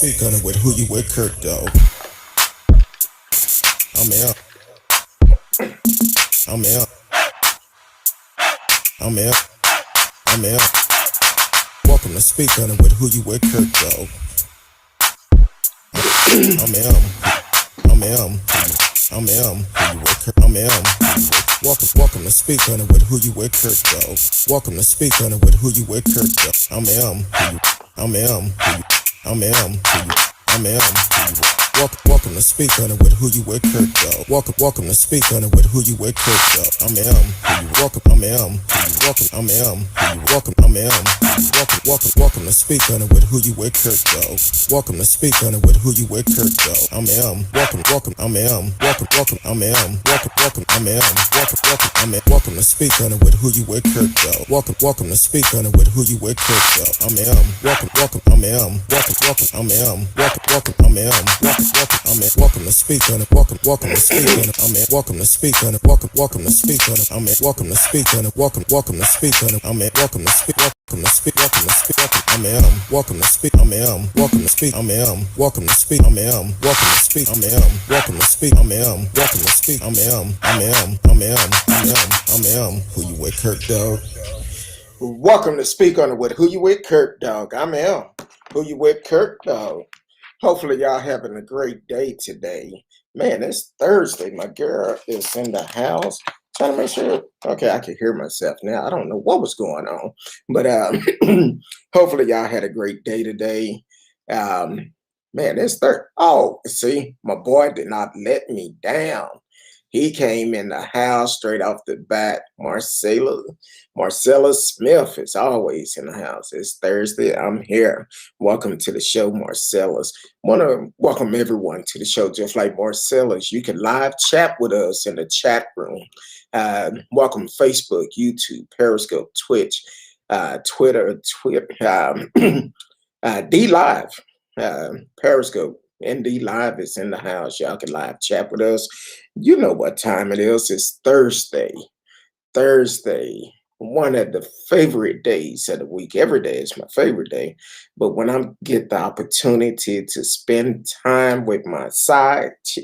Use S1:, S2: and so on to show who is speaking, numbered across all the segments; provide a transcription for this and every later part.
S1: speak on it with who you with, Kurt, though. I'm out. I'm out. I'm out. I'm out. Welcome to speak on it with who you with, Kurt, though. I'm out. I'm out. I'm out. Who you with, Kurt? I'm out. Welcome to speak on it with who you with, Kurt, though. Welcome to speak on it with who you with, Kurt, though. I'm out. I'm out. I'm out. I'm out. Welcome to speak on it with who you with, Kurt, though. Welcome to speak on it with who you with, Kurt, though. I'm welcome. I'm welcome. I'm welcome. I'm welcome to speak on it with who you with, Kurt, though. Welcome to speak on it with who you with, Kurt, though. I'm welcome. I'm welcome. I'm welcome. I'm welcome to speak on it with who you with, Kurt, though. Welcome to speak on it with who you with, Kurt, though. I'm welcome. I'm welcome. I'm welcome. I'm welcome to speak on it. Welcome to speak on it. I'm welcome to speak on it. Welcome to speak on it. I'm welcome to speak on it. Welcome to speak on it. I'm welcome to speak. Welcome to speak. Welcome to speak. I'm welcome to speak. I'm welcome to speak. I'm welcome to speak. I'm welcome to speak. I'm welcome to speak. I'm welcome to speak. I'm who you with, Kurt, dog. Welcome to speak on it with who you with, Kurt, dog. I'm who you with, Kurt, dog. Hopefully y'all having a great day today. Man, it's Thursday. My girl is in the house. Trying to make sure. Okay, I can hear myself now. I don't know what was going on. But hopefully y'all had a great day today. Man, it's Thursday. Oh, see, my boy did not let me down. He came in the house straight off the bat. Marcella Smith is always in the house. It's Thursday. I'm here. Welcome to the show, Marcella's. Want to welcome everyone to the show, just like Marcella's. You can live chat with us in the chat room. Welcome Facebook, YouTube, Periscope, Twitch, Twitter, D Live, Periscope. ND Live is in the house. Y'all can live chat with us. You know what time it is. It's Thursday. One of the favorite days of the week. Every day is my favorite day. But when I get the opportunity to spend time with my sidekick.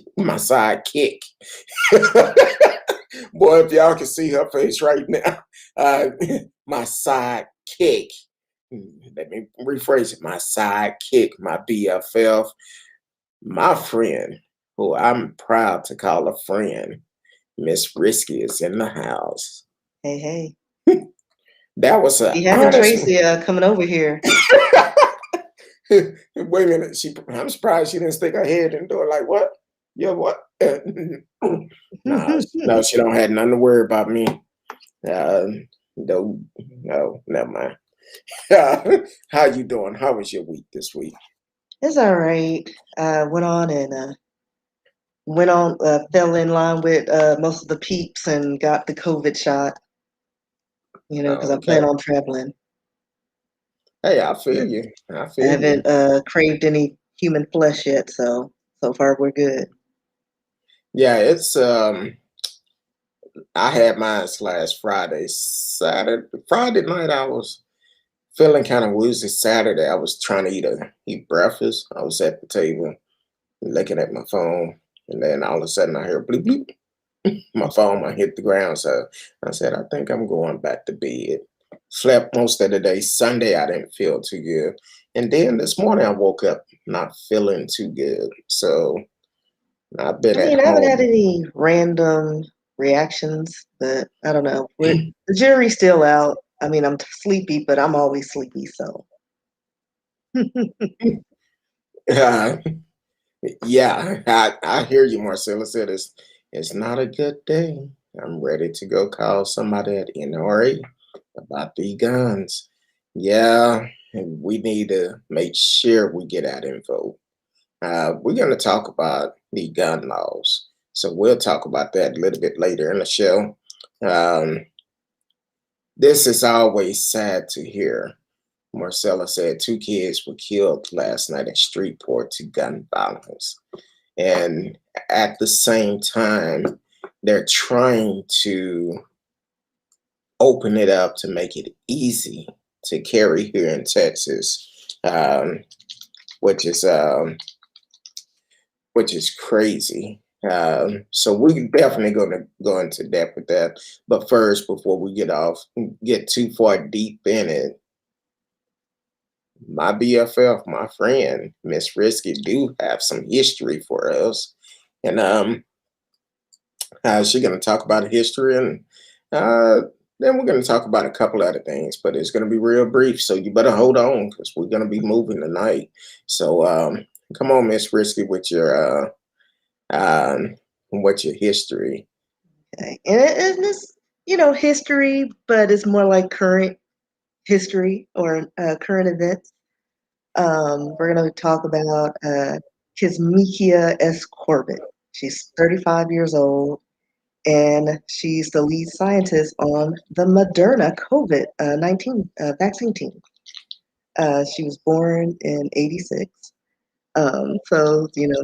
S1: Boy, if y'all can see her face right now. My sidekick. Let me rephrase it. My sidekick, my BFF. My friend, who I'm proud to call a friend, Miss Risky, is in the house.
S2: Hey.
S1: That was a
S2: you having Tracy coming over here.
S1: Wait a minute. I'm surprised she didn't stick her head in the door like, what? Yeah, what? No, she don't have nothing to worry about me. No, never mind. How you doing? How was your week this week?
S2: It's all right. Went on, fell in line with most of the peeps and got the COVID shot. You know, because I plan on traveling.
S1: Hey, I feel you.
S2: I haven't craved any human flesh yet, so far we're good.
S1: Yeah, it's I had mine last Friday. Friday night I was feeling kind of woozy. Saturday I was trying to eat breakfast. I was at the table looking at my phone, and then all of a sudden I heard bleep bleep. My phone hit the ground, so I said, I think I'm going back to bed. Slept most of the day. Sunday I didn't feel too good, and then this morning I woke up not feeling too good. So I've been at home.
S2: I haven't had any random reactions, but I don't know. The jury's still out. I mean, I'm sleepy, but I'm always sleepy, so.
S1: Yeah, I hear you, Marcella said it's not a good day. I'm ready to go call somebody at NRA about the guns. Yeah, we need to make sure we get that info. We're going to talk about the gun laws. So we'll talk about that a little bit later in the show. This is always sad to hear. Marcella said 2 kids were killed last night in Streetport to gun violence. And at the same time, they're trying to open it up to make it easy to carry here in Texas. which is crazy. So we're definitely going to go into depth with that. But first, before we get too far deep in it, my BFF, my friend, Miss Risky, do have some history for us, and she's going to talk about history, and uh, then we're going to talk about a couple other things, but it's going to be real brief. So you better hold on because we're going to be moving tonight. So come on, Miss Risky, with your what's your history?
S2: Okay. And this, history, but it's more like current history or current events. We're going to talk about Kizzmekia S. Corbett. She's 35 years old, and she's the lead scientist on the Moderna COVID-19 vaccine team. She was born in '86. So,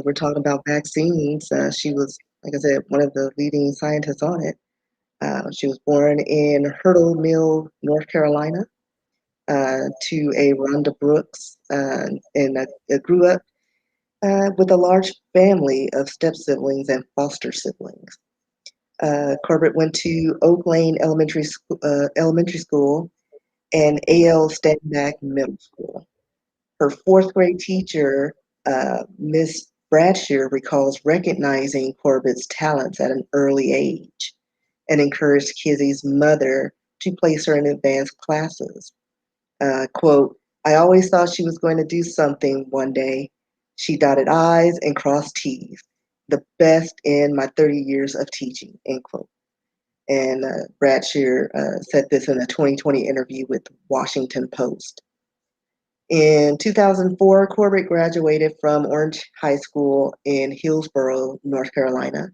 S2: we're talking about vaccines. She was, like I said, one of the leading scientists on it. She was born in Hurdle Mill, North Carolina, to a Rhonda Brooks, and grew up with a large family of step siblings and foster siblings. Corbett went to Oak Lane Elementary School and A.L. Stanback Middle School. Her fourth grade teacher, Miss Bradshaw, recalls recognizing Corbett's talents at an early age and encouraged Kizzy's mother to place her in advanced classes. Quote, I always thought she was going to do something one day. She dotted I's and crossed T's. The best in my 30 years of teaching, end quote. And Bradshaw said this in a 2020 interview with Washington Post. In 2004, Corbett graduated from Orange High School in Hillsborough, North Carolina.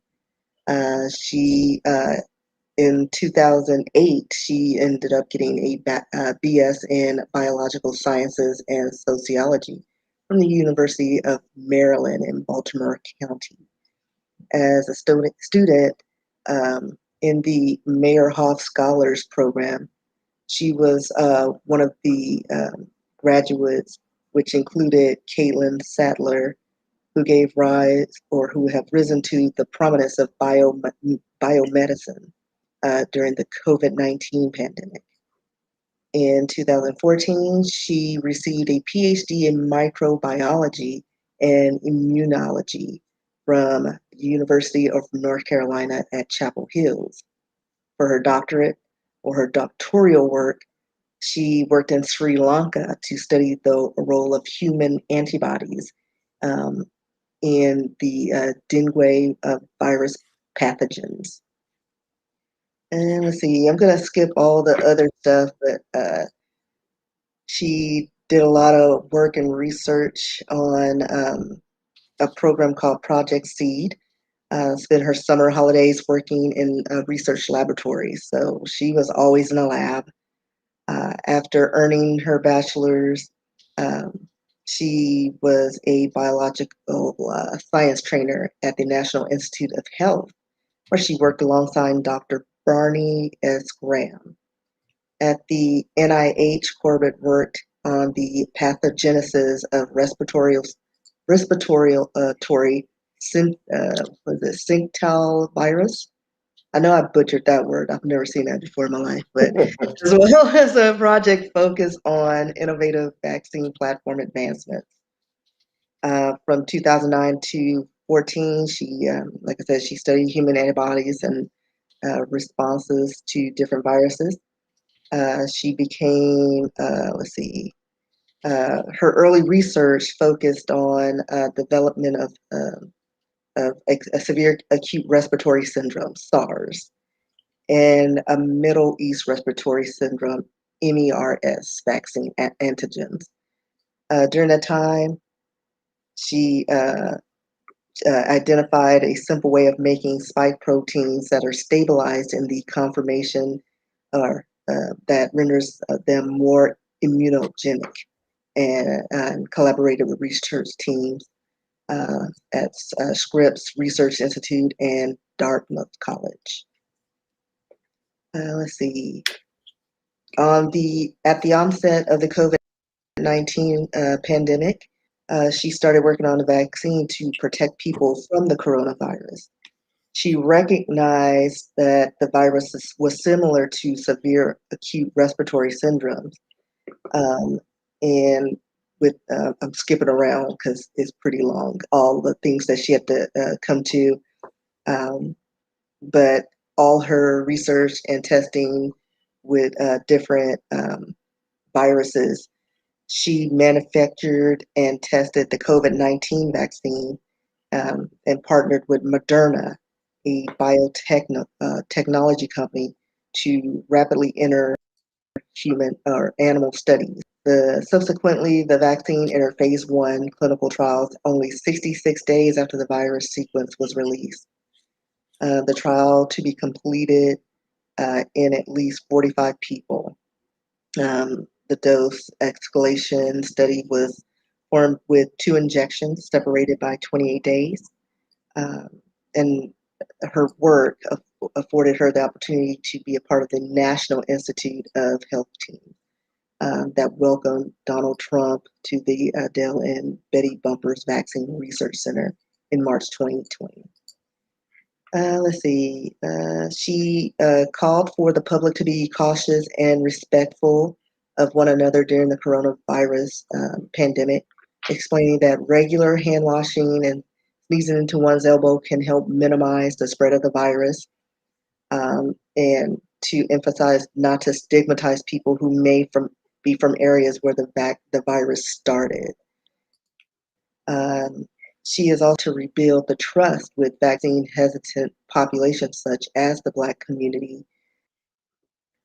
S2: In 2008, she ended up getting a BS in Biological Sciences and Sociology from the University of Maryland in Baltimore County. As a student in the Mayer Hoff Scholars Program, she was one of the graduates, which included Caitlin Sadler, who gave rise or who have risen to the prominence of biomedicine during the COVID-19 pandemic. In 2014, she received a PhD in microbiology and immunology from the University of North Carolina at Chapel Hills. For her doctorate or her doctoral work, she worked in Sri Lanka to study the role of human antibodies in the dengue virus pathogens. And let's see, I'm going to skip all the other stuff, but she did a lot of work and research on a program called Project Seed. Spent her summer holidays working in research laboratories. So she was always in a lab. After earning her bachelor's, she was a biological science trainer at the National Institute of Health, where she worked alongside Dr. Barney S. Graham. At the NIH, Corbett worked on the pathogenesis of respiratory syncytial virus. I know I butchered that word. I've never seen that before in my life, but as well as a project focused on innovative vaccine platform advancements. From 2009 to 14, she, like I said, she studied human antibodies and responses to different viruses. She became, her early research focused on development of a severe acute respiratory syndrome, SARS, and a Middle East respiratory syndrome, MERS, vaccine antigens. During that time, she identified a simple way of making spike proteins that are stabilized in the conformation or that renders them more immunogenic, and collaborated with research teams at Scripps Research Institute and Dartmouth College. Let's see. At the onset of the COVID-19 pandemic, she started working on a vaccine to protect people from the coronavirus. She recognized that the virus was similar to severe acute respiratory syndromes. Um, and with, I'm skipping around because it's pretty long, all the things that she had to come to. Um, but all her research and testing with different viruses, she manufactured and tested the COVID-19 vaccine and partnered with Moderna, a technology company, to rapidly enter human or animal studies. Subsequently, the vaccine entered phase 1 clinical trials only 66 days after the virus sequence was released. The trial to be completed in at least 45 people. The dose escalation study was formed with 2 injections separated by 28 days. And her work afforded her the opportunity to be a part of the National Institute of Health team that welcomed Donald Trump to the Dell and Betty Bumpers Vaccine Research Center in March 2020. Let's see. She called for the public to be cautious and respectful of one another during the coronavirus pandemic, explaining that regular hand washing and sneezing into one's elbow can help minimize the spread of the virus, and to emphasize not to stigmatize people who may be from areas where the virus started. She is also to rebuild the trust with vaccine hesitant populations such as the Black community.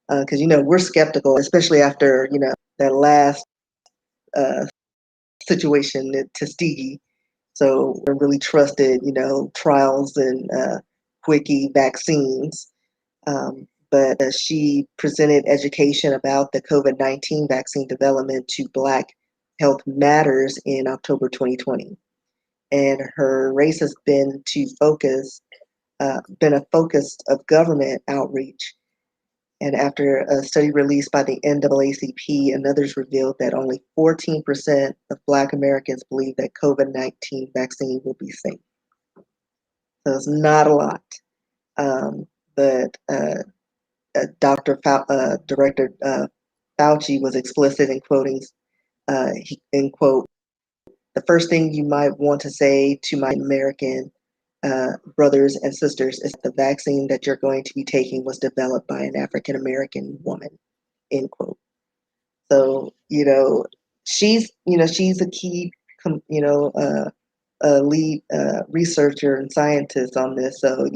S2: Because, we're skeptical, especially after, that last uh, situation at Tuskegee. So we really trusted, trials and quickie vaccines. But she presented education about the COVID-19 vaccine development to Black Health Matters in October 2020. And her race has been been a focus of government outreach. And after a study released by the NAACP and others revealed that only 14% of Black Americans believe that COVID-19 vaccine will be safe. So it's not a lot. But Director Fauci was explicit in quoting, in quote, "The first thing you might want to say to my American brothers and sisters is the vaccine that you're going to be taking was developed by an African American woman," end quote. So, she's a key, lead researcher and scientist on this. So,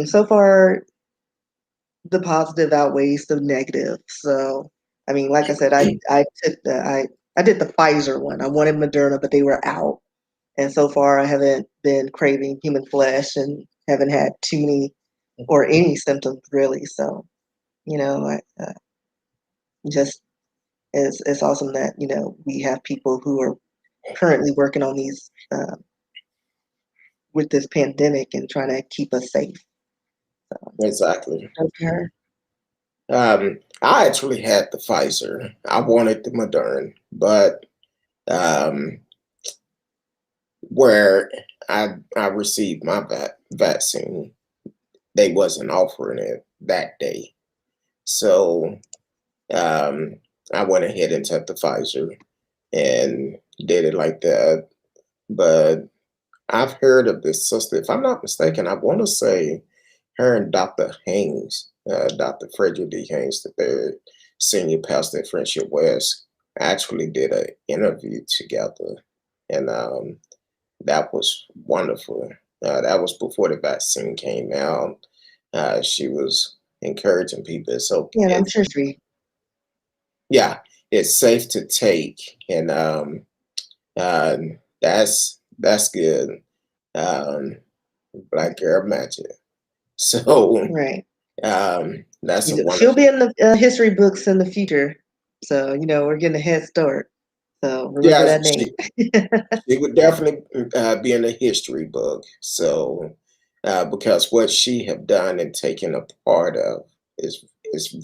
S2: so far the positive outweighs the negative. So, like I said, I did the Pfizer one. I wanted Moderna, but they were out. And so far, I haven't been craving human flesh and haven't had too many or any symptoms really. So, just it's awesome that we have people who are currently working on these with this pandemic and trying to keep us safe. So,
S3: Exactly.
S2: okay.
S3: I actually had the Pfizer. I wanted the Moderna, but where I received my vaccine, they wasn't offering it that day. So I went ahead and took the Pfizer and did it like that. But I've heard of this sister, if I'm not mistaken, I want to say her and Dr. Haynes, Dr. Frederick D. Haynes, the senior pastor at Friendship West, actually did an interview together. And that was wonderful. That was before the vaccine came out. She was encouraging people. So
S2: Yeah, I'm sure she.
S3: yeah, it's safe to take, and that's good. Um, Black Girl Magic. So
S2: Right.
S3: that's a
S2: She'll
S3: wonderful.
S2: be in the history books in the future. So, we're getting a head start. So remember
S3: Yeah,
S2: that name.
S3: she would definitely be in the history book. So because what she have done and taken a part of is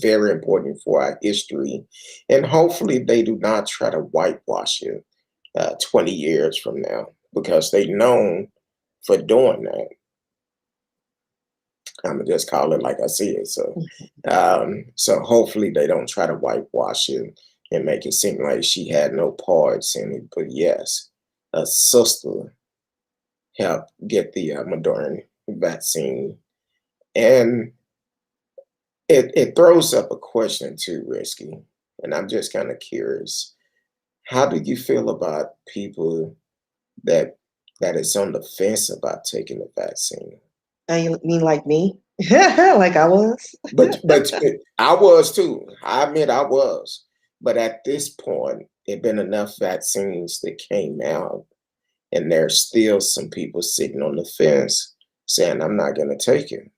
S3: very important for our history, and hopefully they do not try to whitewash it. 20 years from now, because they known for doing that. I'm gonna just call it like I see it. So hopefully they don't try to whitewash it and make it seem like she had no parts in it. But yes, a sister helped get the Moderna vaccine, and it throws up a question too, Risky. And I'm just kind of curious. How do you feel about people that is on the fence about taking the vaccine?
S2: You mean like me? Like I was?
S3: But I was too. I admit I was. But at this point, there've been enough vaccines that came out, and there's still some people sitting on the fence saying, "I'm not going to take it."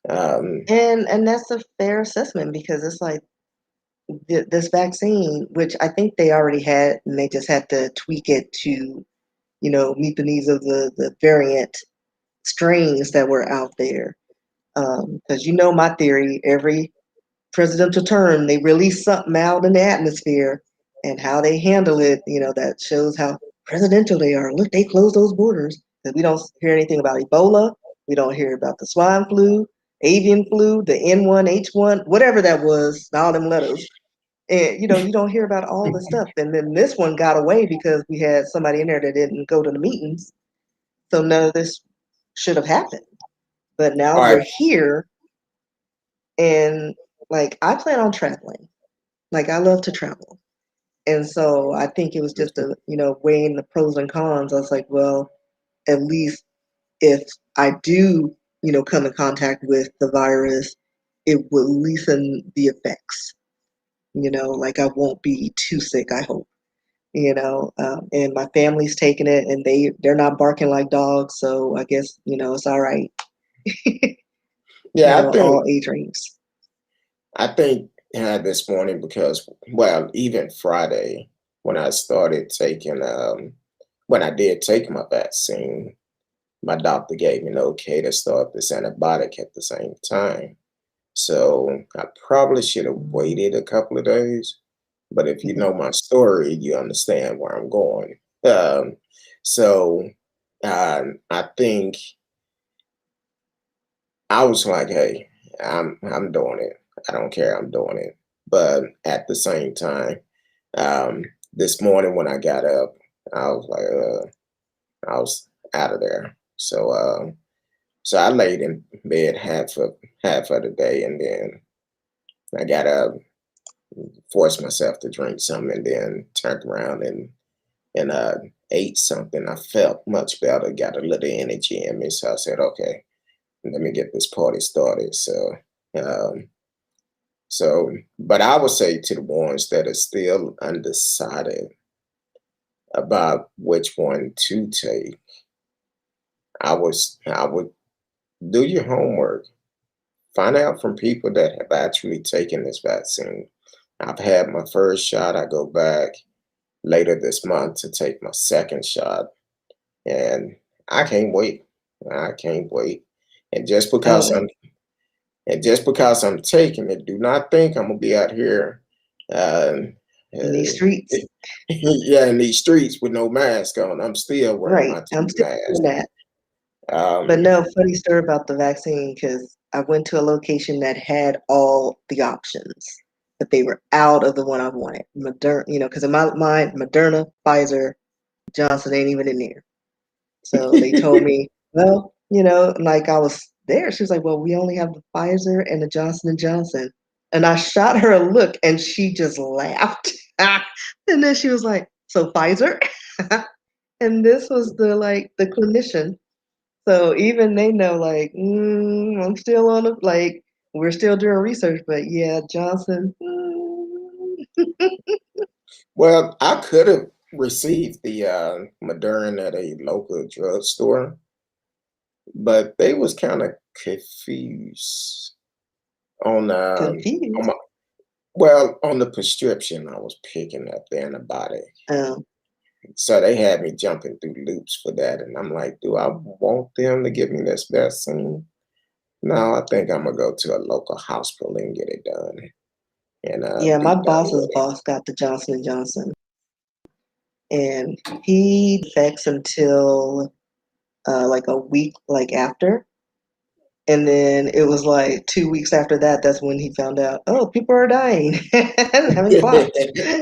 S3: Um,
S2: And that's a fair assessment because it's like this vaccine, which I think they already had, and they just had to tweak it to, meet the needs of the variant strains that were out there. Because my theory, every presidential term, they release something out in the atmosphere, and how they handle it, that shows how presidential they are. Look, they closed those borders. Because we don't hear anything about Ebola. We don't hear about the swine flu, avian flu, the N1H1, whatever that was, all them letters. And you don't hear about all this stuff. And then this one got away because we had somebody in there that didn't go to the meetings. So none of this should have happened. But now
S3: all
S2: we're
S3: right.
S2: here, and like I plan on traveling. Like I love to travel. And so I think it was just weighing the pros and cons. I was like, well, at least if I do, come in contact with the virus, it will lessen the effects. Like I won't be too sick, I hope. And my family's taking it, and they're not barking like dogs, so I guess it's all right.
S3: Yeah,
S2: All age ranges.
S3: I think this morning, because, well, even Friday when I started taking when I did take my vaccine, my doctor gave me an okay to start this antibiotic at the same time. So I probably should have waited a couple of days. But if you know my story, you understand where I'm going. So I think I was like, hey, I'm doing it. I don't care. I'm doing it. But at the same time, this morning when I got up, I was like, I was out of there. So I laid in bed half of the day, and then I got up, forced myself to drink something, and then turned around and ate something. I felt much better, got a little energy in me. So I said, okay, let me get this party started. Um, but I would say to the ones that are still undecided about which one to take, I would do your homework. Find out from people that have actually taken this vaccine. I've had my first shot. I go back later this month to take my second shot, and I can't wait. I can't wait. And just because
S2: Oh,
S3: I'm and just because I'm taking it, do not think I'm gonna be out here, um,
S2: in these
S3: uh,
S2: streets.
S3: yeah, in these streets with no mask on. I'm still wearing
S2: Right.
S3: my
S2: I'm
S3: two
S2: still doing
S3: masks.
S2: that. But
S3: Um,
S2: no, funny story about the vaccine because I went to a location that had all the options, but they were out of the one I wanted. Moderna, because in my mind, Moderna, Pfizer, Johnson ain't even in there. So they told me, well, like I was there. She was like, well, we only have the Pfizer and the Johnson and Johnson. And I shot her a look, and she just laughed. And then she was like, so Pfizer? And this was the clinician. So even they know, like, I'm still on the, like, we're still doing research, but yeah, Johnson.
S3: well, I could have received the Moderna at a local drugstore, but they was kind of confused on on
S2: Confused.
S3: my, well, on the prescription I was picking up the antibiotic.
S2: Um,
S3: So they had me jumping through loops for that, and I'm like, do I want them to give me this vaccine? No, I think I'm gonna go to a local hospital and get it done and
S2: yeah, my
S3: be done
S2: boss's
S3: with it.
S2: boss got the Johnson and Johnson. and he affects until like a week after. And then it was like 2 weeks after that, that's when he found out, oh, people are dying and having clots.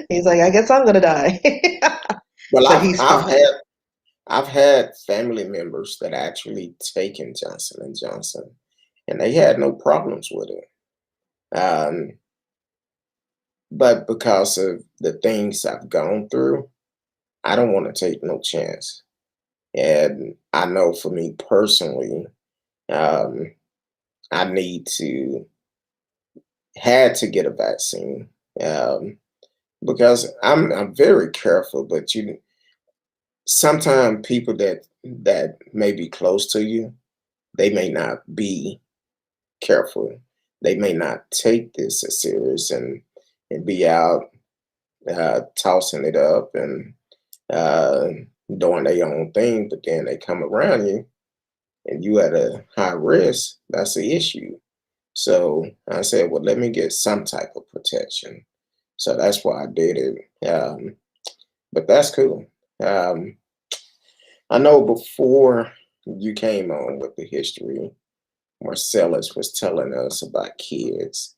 S2: He's like, I guess I'm gonna die.
S3: Well,
S2: But he's fine.
S3: I've had family members that actually taken Johnson and Johnson, and they had no problems with it. But because of the things I've gone through, I don't want to take no chance. And I know for me personally, um, I had to get a vaccine, um, because I'm very careful. But sometimes people that may be close to you, they may not be careful. They may not take this as serious and be out tossing it up and uh, doing their own thing. But then they come around you and you at a high risk. That's the issue. So I said, well, let me get some type of protection. So that's why I did it. But that's cool. Um, I know before you came on with the history, Marcellus was telling us about kids,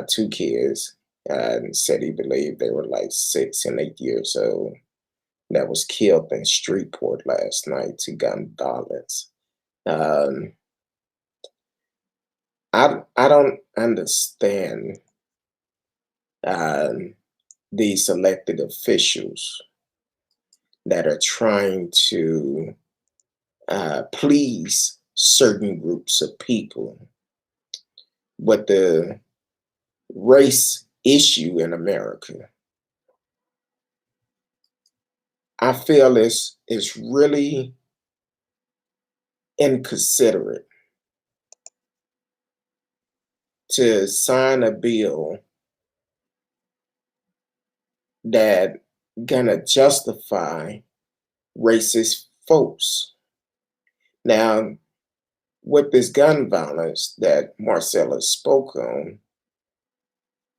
S3: two kids, and said he believed they were like 6 and 8 years old that was killed in Streetport last night to gun violence. Um, I don't understand um, these elected officials that are trying to please certain groups of people. But the race issue in America, I feel is really inconsiderate to sign a bill that gonna justify racist folks. Now, with this gun violence that Marcella spoke on,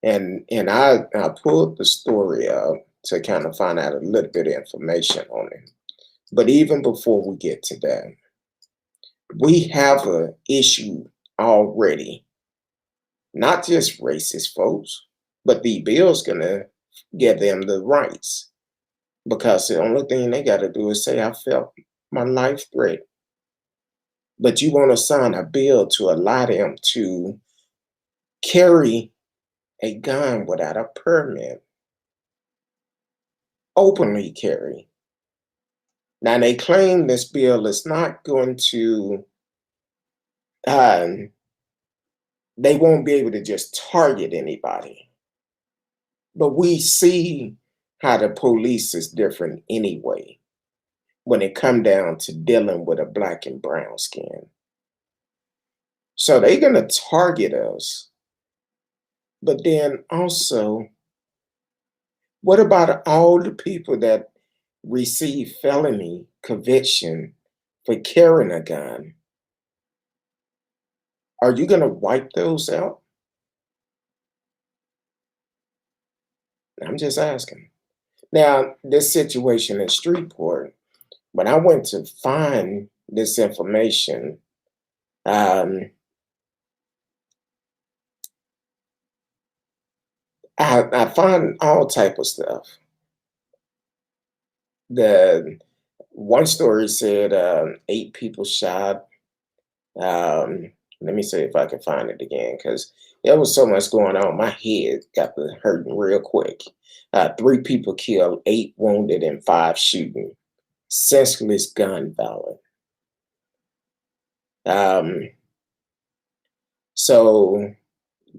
S3: and I pulled the story up to kind of find out a little bit of information on it. But even before we get to that, we have an issue already, not just racist folks, but the bill's gonna give them the rights because the only thing they got to do is say, I felt my life threatened. But you want to sign a bill to allow them to carry a gun without a permit, openly carry. Now, they claim this bill is not going to, um, they won't be able to just target anybody. But we see how the police is different anyway when it come down to dealing with a black and brown skin. So they're going to target us. But then also, what about all the people that receive felony conviction for carrying a gun? Are you going to wipe those out? I'm just asking. Now, this situation in Streetport, when I went to find this information, I found all type of stuff. The one story said 8 people shot. Let me see if I can find it again because there was so much going on. My head got to hurting real quick. 3 people killed, 8 wounded, and 5 shooting. Senseless gun violence. So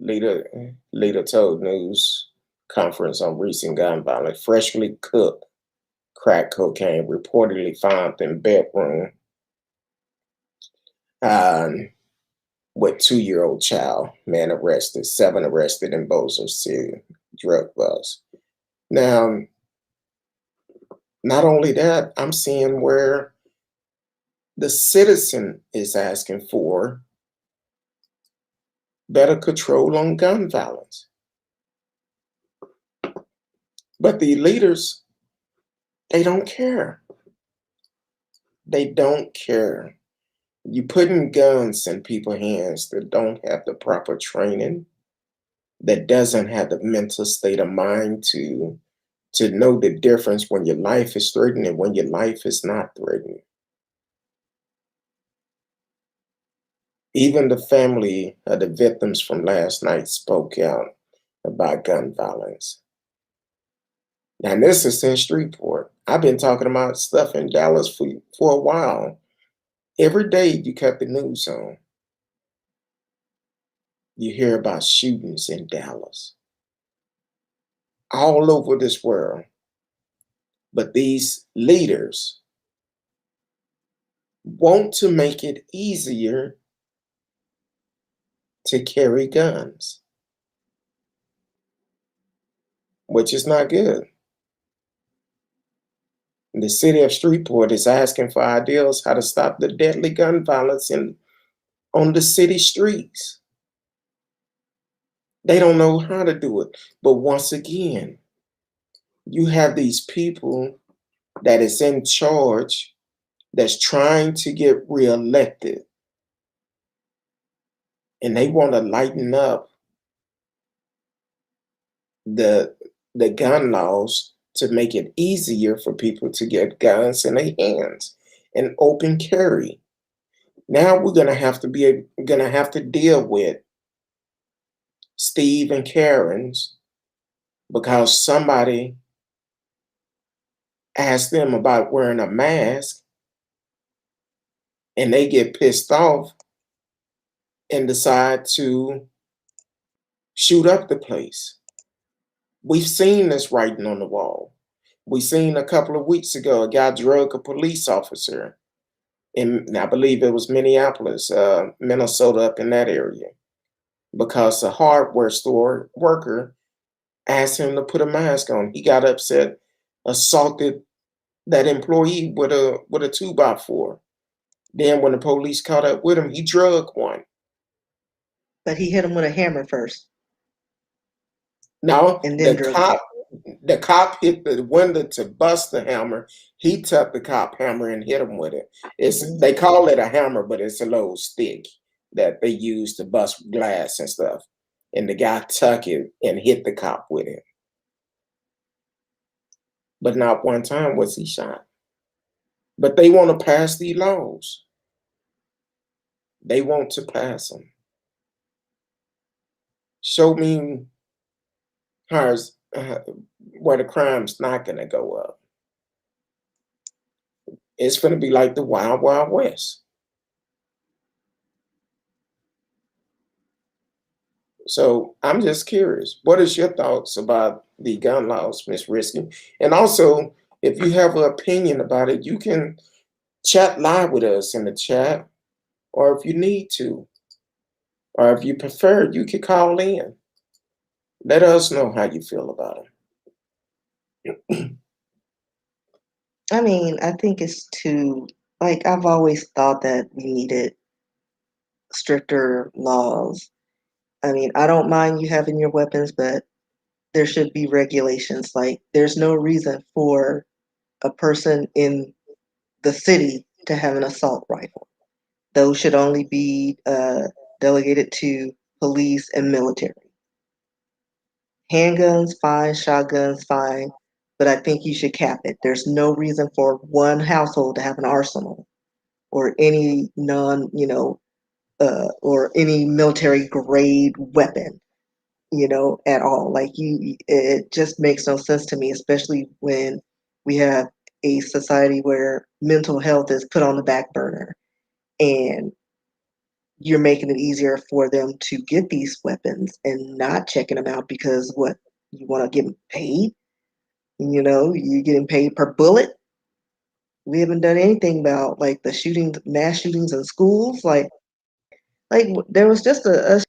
S3: leader told news conference on recent gun violence. Freshly cooked crack cocaine reportedly found in bedroom with 2-year-old child. Man arrested. 7 arrested in Bossier City drug bust. Now, not only that, I'm seeing where the citizen is asking for better control on gun violence. But the leaders They don't care. They don't care. You putting guns in people's hands that don't have the proper training, that doesn't have the mental state of mind to know the difference when your life is threatened and when your life is not threatened. Even the family of the victims from last night spoke out about gun violence. Now, this is in Shreveport. I've been talking about stuff in Dallas for a while. Every day you cut the news on, you hear about shootings in Dallas, all over this world. But these leaders want to make it easier to carry guns, which is not good. The city of Shreveport is asking for ideas how to stop the deadly gun violence on the city streets. They don't know how to do it. But once again, you have these people that is in charge that's trying to get reelected, and they want to lighten up the gun laws to make it easier for people to get guns in their hands and open carry. Now we're gonna have to deal with Steve and Karen's because somebody asked them about wearing a mask and they get pissed off and decide to shoot up the place. We've seen this writing on the wall. We seen a couple of weeks ago a guy drug a police officer in, I believe it was Minneapolis, Minnesota, up in that area, because a hardware store worker asked him to put a mask on. He got upset, assaulted that employee with a 2x4. Then when the police caught up with him, he drugged one.
S2: But he hit him with a hammer first.
S3: No,
S2: And then
S3: the cop hit the window to bust the hammer. He took the cop hammer and hit him with it. They call it a hammer, but it's a little stick that they use to bust glass and stuff. And the guy took it and hit the cop with it. But not one time was he shot. But they want to pass these laws. They want to pass them. Show me where the crime's not going to go up. It's going to be like the Wild Wild West. So I'm just curious. What is your thoughts about the gun laws, Ms. Risky? And also, if you have an opinion about it, you can chat live with us in the chat, or if you need to, or if you prefer, you can call in. Let us know how you feel about it.
S2: I mean, I think it's too, like, I've always thought that we needed stricter laws. I mean, I don't mind you having your weapons, but there should be regulations. Like, there's no reason for a person in the city to have an assault rifle. Those should only be delegated to police and military. Handguns, fine. Shotguns, fine. But I think you should cap it. There's no reason for one household to have an arsenal or any or any military grade weapon, at all. Like it just makes no sense to me, especially when we have a society where mental health is put on the back burner and you're making it easier for them to get these weapons and not checking them out because what you want to get them paid. You're getting paid per bullet. We haven't done anything about like the shootings, mass shootings in schools. Like there was just at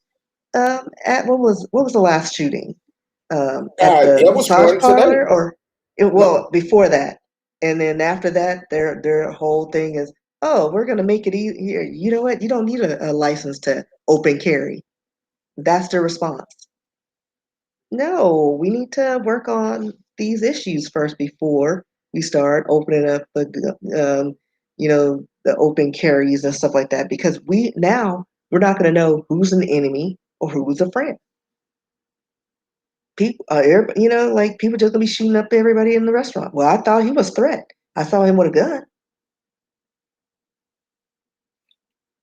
S2: what was the last shooting? At the
S3: There was
S2: massage
S3: one today.
S2: parlor, or
S3: No,
S2: before that, and then after that, their whole thing is, oh, we're gonna make it easier. You know what? You don't need a license to open carry. That's their response. No, we need to work on these issues first before we start opening up the open carries and stuff like that, because we're not going to know who's an enemy or who's a friend. People, like people just gonna be shooting up everybody in the restaurant. Well, I thought he was a threat. I saw him with a gun.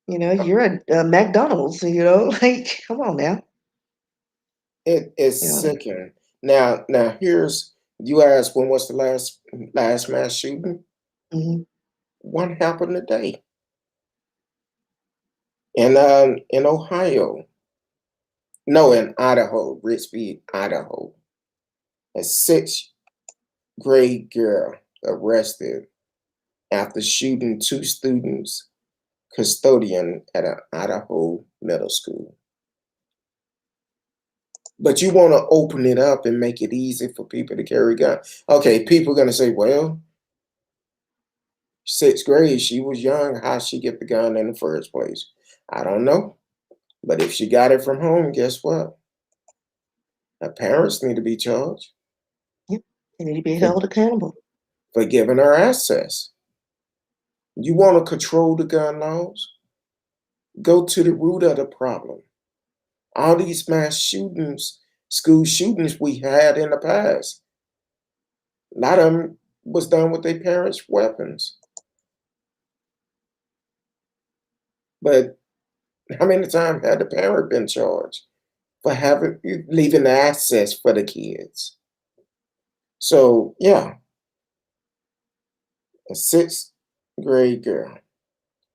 S2: You're at McDonald's. Like, come on now.
S3: It's
S2: You know.
S3: sickening. Now, here's, you asked when was the last mass shooting?
S2: Mm-hmm.
S3: One happened today in Ohio. No, in Idaho, Richby, Idaho. A 6th-grade girl arrested after shooting 2 students, custodian at an Idaho middle school. But you want to open it up and make it easy for people to carry guns. Okay, people are going to say, well, 6th grade, she was young. How'd she get the gun in the first place? I don't know. But if she got it from home, guess what? Her parents need to be charged.
S2: Yep. They need to be held accountable
S3: for giving her access. You want to control the gun laws? Go to the root of the problem. All these mass shootings, school shootings we had in the past, a lot of them was done with their parents' weapons. But how many times had the parent been charged for leaving the access for the kids? So yeah, a 6th-grade girl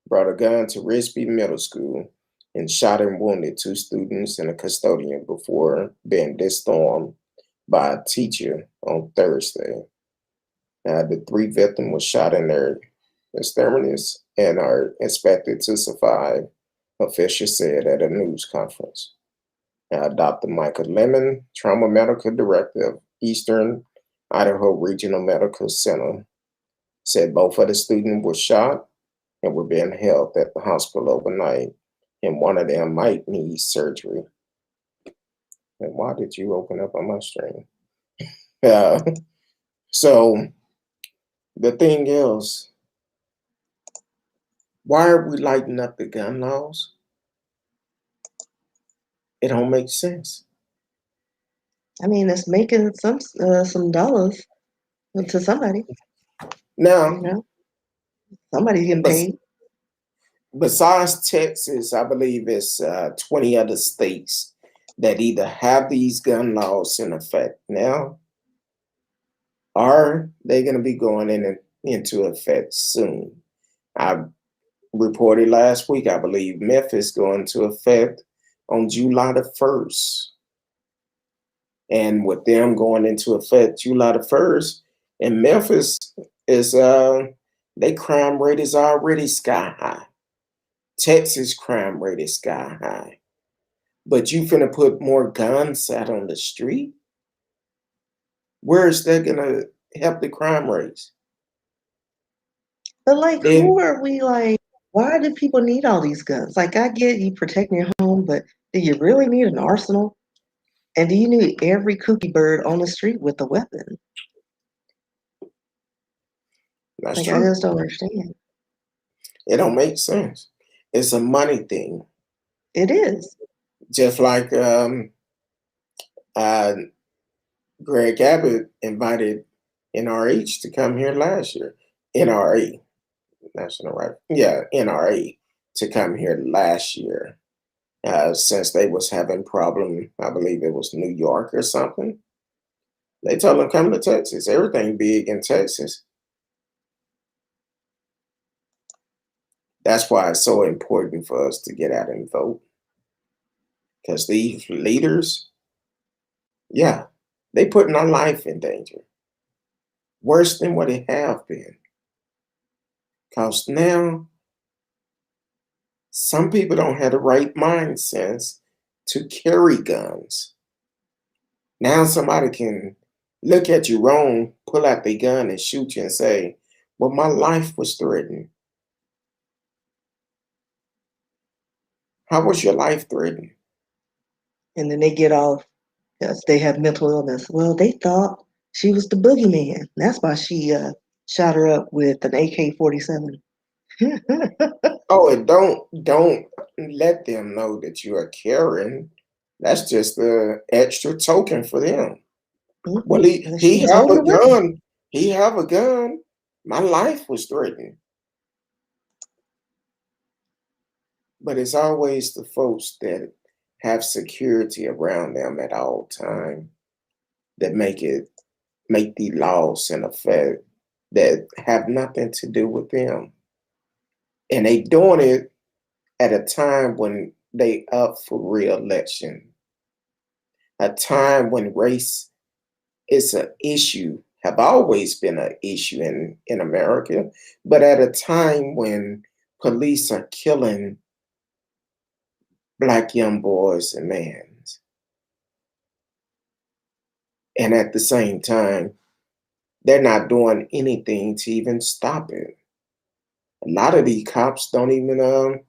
S3: brought a gun to Risby Middle School and shot and wounded 2 students and a custodian before being disarmed by a teacher on Thursday. The 3 victims were shot in their extremities and are expected to survive, officials said at a news conference. Dr. Michael Lemon, trauma medical director of Eastern Idaho Regional Medical Center, said both of the students were shot and were being held at the hospital overnight, and one of them might need surgery. And why did you open up on my stream? So the thing is, why are we lighting up the gun laws? It don't make sense.
S2: I mean, it's making some dollars to somebody.
S3: Now,
S2: somebody's getting paid.
S3: Besides Texas, I believe it's 20 other states that either have these gun laws in effect now, or they're going to be going into effect soon. I reported last week, I believe Memphis going into effect on July the 1st. And with them going into effect July the 1st, in Memphis is their crime rate is already sky high. Texas crime rate is sky high. But you finna put more guns out on the street? Where is that gonna help the crime rates?
S2: But like, who are we like? Why do people need all these guns? Like, I get you protecting your home, but do you really need an arsenal? And do you need every cookie bird on the street with a weapon?
S3: That's
S2: true. I just don't understand.
S3: It don't make sense. It's a money thing.
S2: It is.
S3: Just like Greg Abbott invited NRH to come here last year. NRA, National Right? Yeah, NRA to come here last year. Since they was having problem, I believe it was New York or something. They told them come to Texas. Everything big in Texas. That's why it's so important for us to get out and vote. Because these leaders, yeah, they putting our life in danger. Worse than what it have been. Because now, some people don't have the right mind sense to carry guns. Now somebody can look at you wrong, pull out their gun and shoot you and say, well, my life was threatened. How was your life threatened?
S2: And then they get off because they have mental illness. Well, they thought she was the boogeyman. That's why she shot her up with an AK-47.
S3: Oh, and don't let them know that you are caring. That's just the extra token for them. Well,
S2: She
S3: he
S2: was
S3: have
S2: holding
S3: a
S2: a weapon.
S3: gun. He have a gun. My life was threatened. But it's always the folks that have security around them at all time that make the laws in effect that have nothing to do with them. And they doing it at a time when they up for re-election, a time when race is an issue, have always been an issue in America, but at a time when police are killing Black young boys and men. And at the same time, they're not doing anything to even stop it. A lot of these cops don't even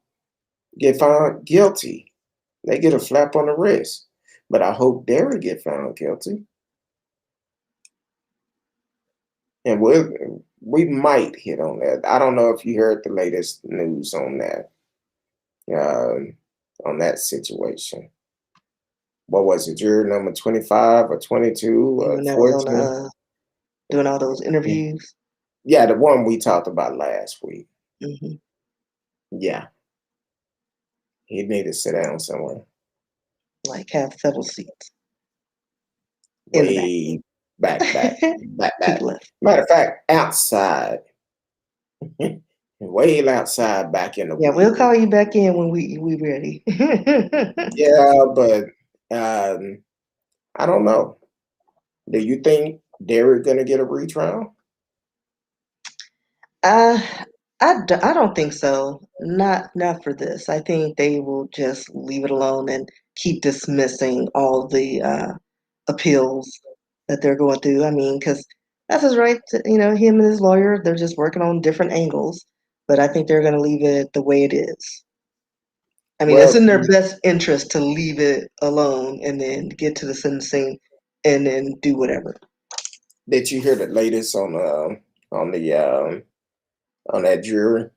S3: get found guilty. They get a slap on the wrist. But I hope Derry get found guilty. And we might hit on that. I don't know if you heard the latest news on that situation. What was it, juror number 25 or 22 or
S2: When that was on
S3: 14?
S2: doing all those interviews.
S3: Yeah, the one we talked about last week.
S2: Hmm.
S3: Yeah, he need to sit down somewhere.
S2: Like have several seats in the
S3: Way
S2: back. To the
S3: back.
S2: left.
S3: Matter of fact, outside. Way outside back in the
S2: Yeah, we'll
S3: woods.
S2: call you back in when we ready.
S3: Yeah, but I don't know. Do you think Derek gonna get a retrial?
S2: Uh, I don't think so. Not for this. I think they will just leave it alone and keep dismissing all the appeals that they're going through. I mean, because that's his right. Him and his lawyer, they're just working on different angles. But I think they're going to leave it the way it is. I mean, it's
S3: Well,
S2: in their best interest to leave it alone and then get to the sentencing and then do whatever.
S3: did you hear the latest on the on that jury?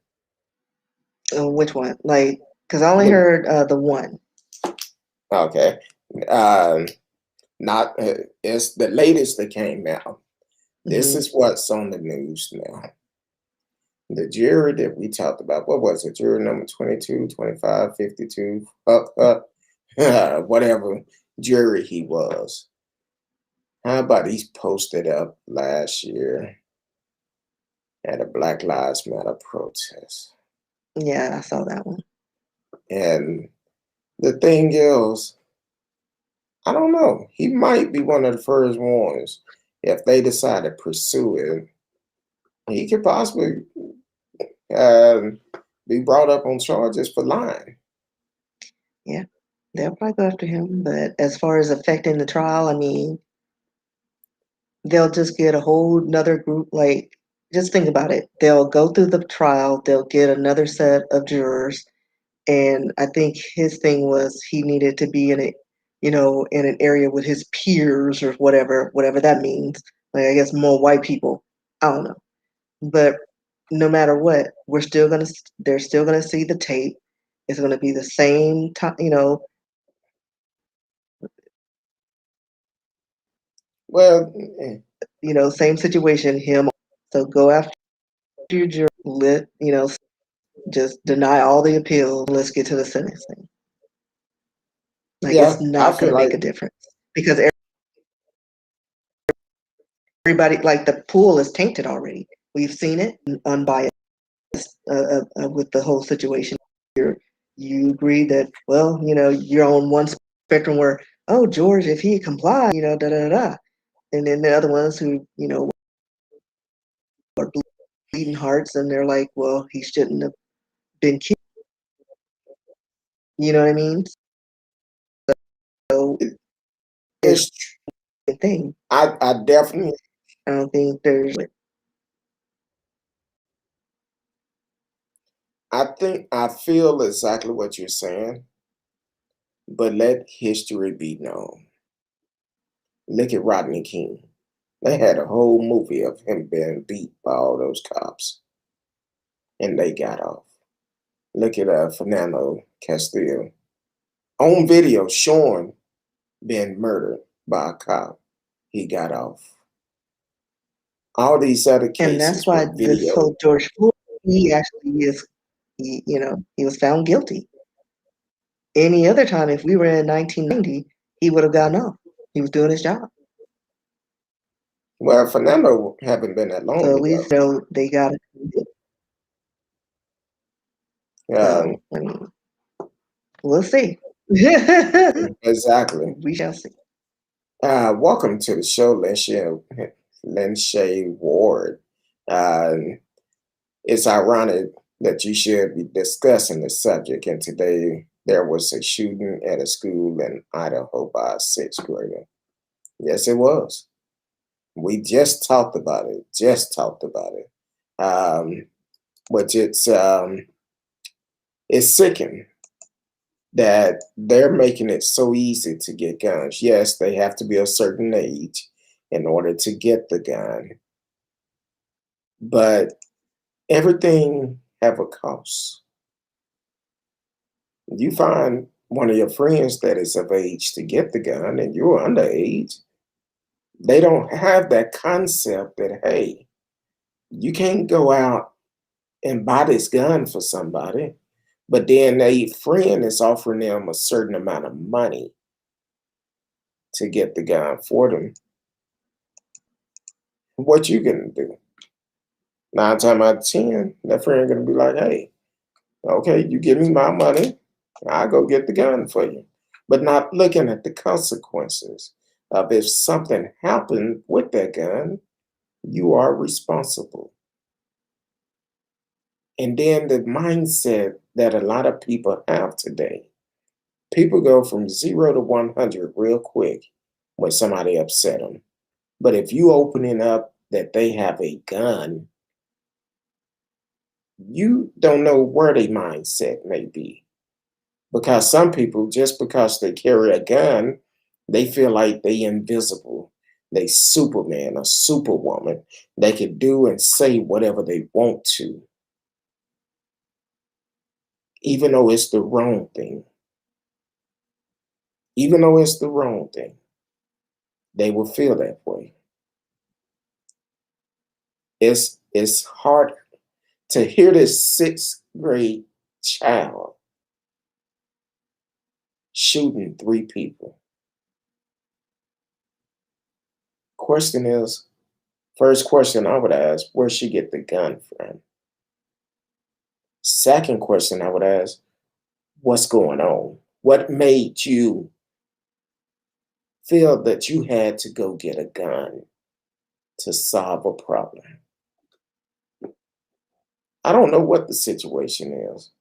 S2: Which one? Like, because I only
S3: The-
S2: heard the one.
S3: Okay. Um, Not it's the latest that came out. This
S2: Hmm.
S3: is what's on the news now. The jury that we talked about, what was it? Jury number 22, 25, 52, whatever jury he was. How about he's posted up last year at a Black Lives Matter protest?
S2: Yeah, I saw that one.
S3: And the thing is, I don't know. He might be one of the first ones. If they decide to pursue it, he could possibly be brought up on charges for lying.
S2: Yeah, they'll probably go after him. But as far as affecting the trial, I mean, they'll just get a whole another group. Like, just think about it. They'll go through the trial, they'll get another set of jurors. And I think his thing was he needed to be in it, in an area with his peers or whatever that means. Like, I guess more white people. I don't know. But no matter what, they're still gonna see the tape. It's gonna be the same time,
S3: Well,
S2: same situation, him. So go after your jury, just deny all the appeals. Let's get to the sentencing. Like, it's
S3: yeah, I
S2: not
S3: feel
S2: gonna
S3: like
S2: make a difference because everybody, like, the pool is tainted already. We've seen it, unbiased with the whole situation. You agree that, well, you're on one spectrum where, oh, George, if he complied, da da da, and then the other ones who, are bleeding hearts, and they're like, well, he shouldn't have been killed. You know what I mean? So it's
S3: it's.
S2: a thing.
S3: I definitely.
S2: I don't think there's.
S3: I feel exactly what you're saying, but let history be known. Look at Rodney King. They had a whole movie of him being beat by all those cops, and they got off. Look at Fernando Castillo on video showing being murdered by a cop. He got off. All these other
S2: And that's
S3: cases
S2: why
S3: were
S2: this
S3: video.
S2: whole George Floyd, he actually is, he was found guilty. Any other time, if we were in 1990, he would have gotten off. He was doing his job.
S3: Well, Fernando haven't been that long
S2: So at
S3: ago.
S2: least they got it. So, I mean, we'll see.
S3: Exactly.
S2: We shall see.
S3: Welcome to the show, Lenshay Ward. It's ironic that you should be discussing the subject, and today there was a shooting at a school in Idaho by a sixth grader. Yes, it was. We just talked about it. But it's sickening that they're making it so easy to get guns. Yes, they have to be a certain age in order to get the gun, but everything have a cost. You find one of your friends that is of age to get the gun and you're underage, they don't have that concept that, hey, you can't go out and buy this gun for somebody, but then a friend is offering them a certain amount of money to get the gun for them. What you gonna do? 9 times out of 10, that friend gonna be like, hey, okay, you give me my money, I'll go get the gun for you. But not looking at the consequences of if something happened with that gun, you are responsible. And then the mindset that a lot of people have today, people go from 0 to 100 real quick when somebody upset them. But if you opening up that they have a gun, you don't know where their mindset may be. Because some people, just because they carry a gun, they feel like they invisible. They Superman or Superwoman. They can do and say whatever they want to, even though it's the wrong thing. Even though it's the wrong thing, they will feel that way. It's hard to hear this sixth grade child shooting 3 people. Question is, first question I would ask, where'd she get the gun from? Second question I would ask, what's going on? What made you feel that you had to go get a gun to solve a problem? I don't know what the situation is,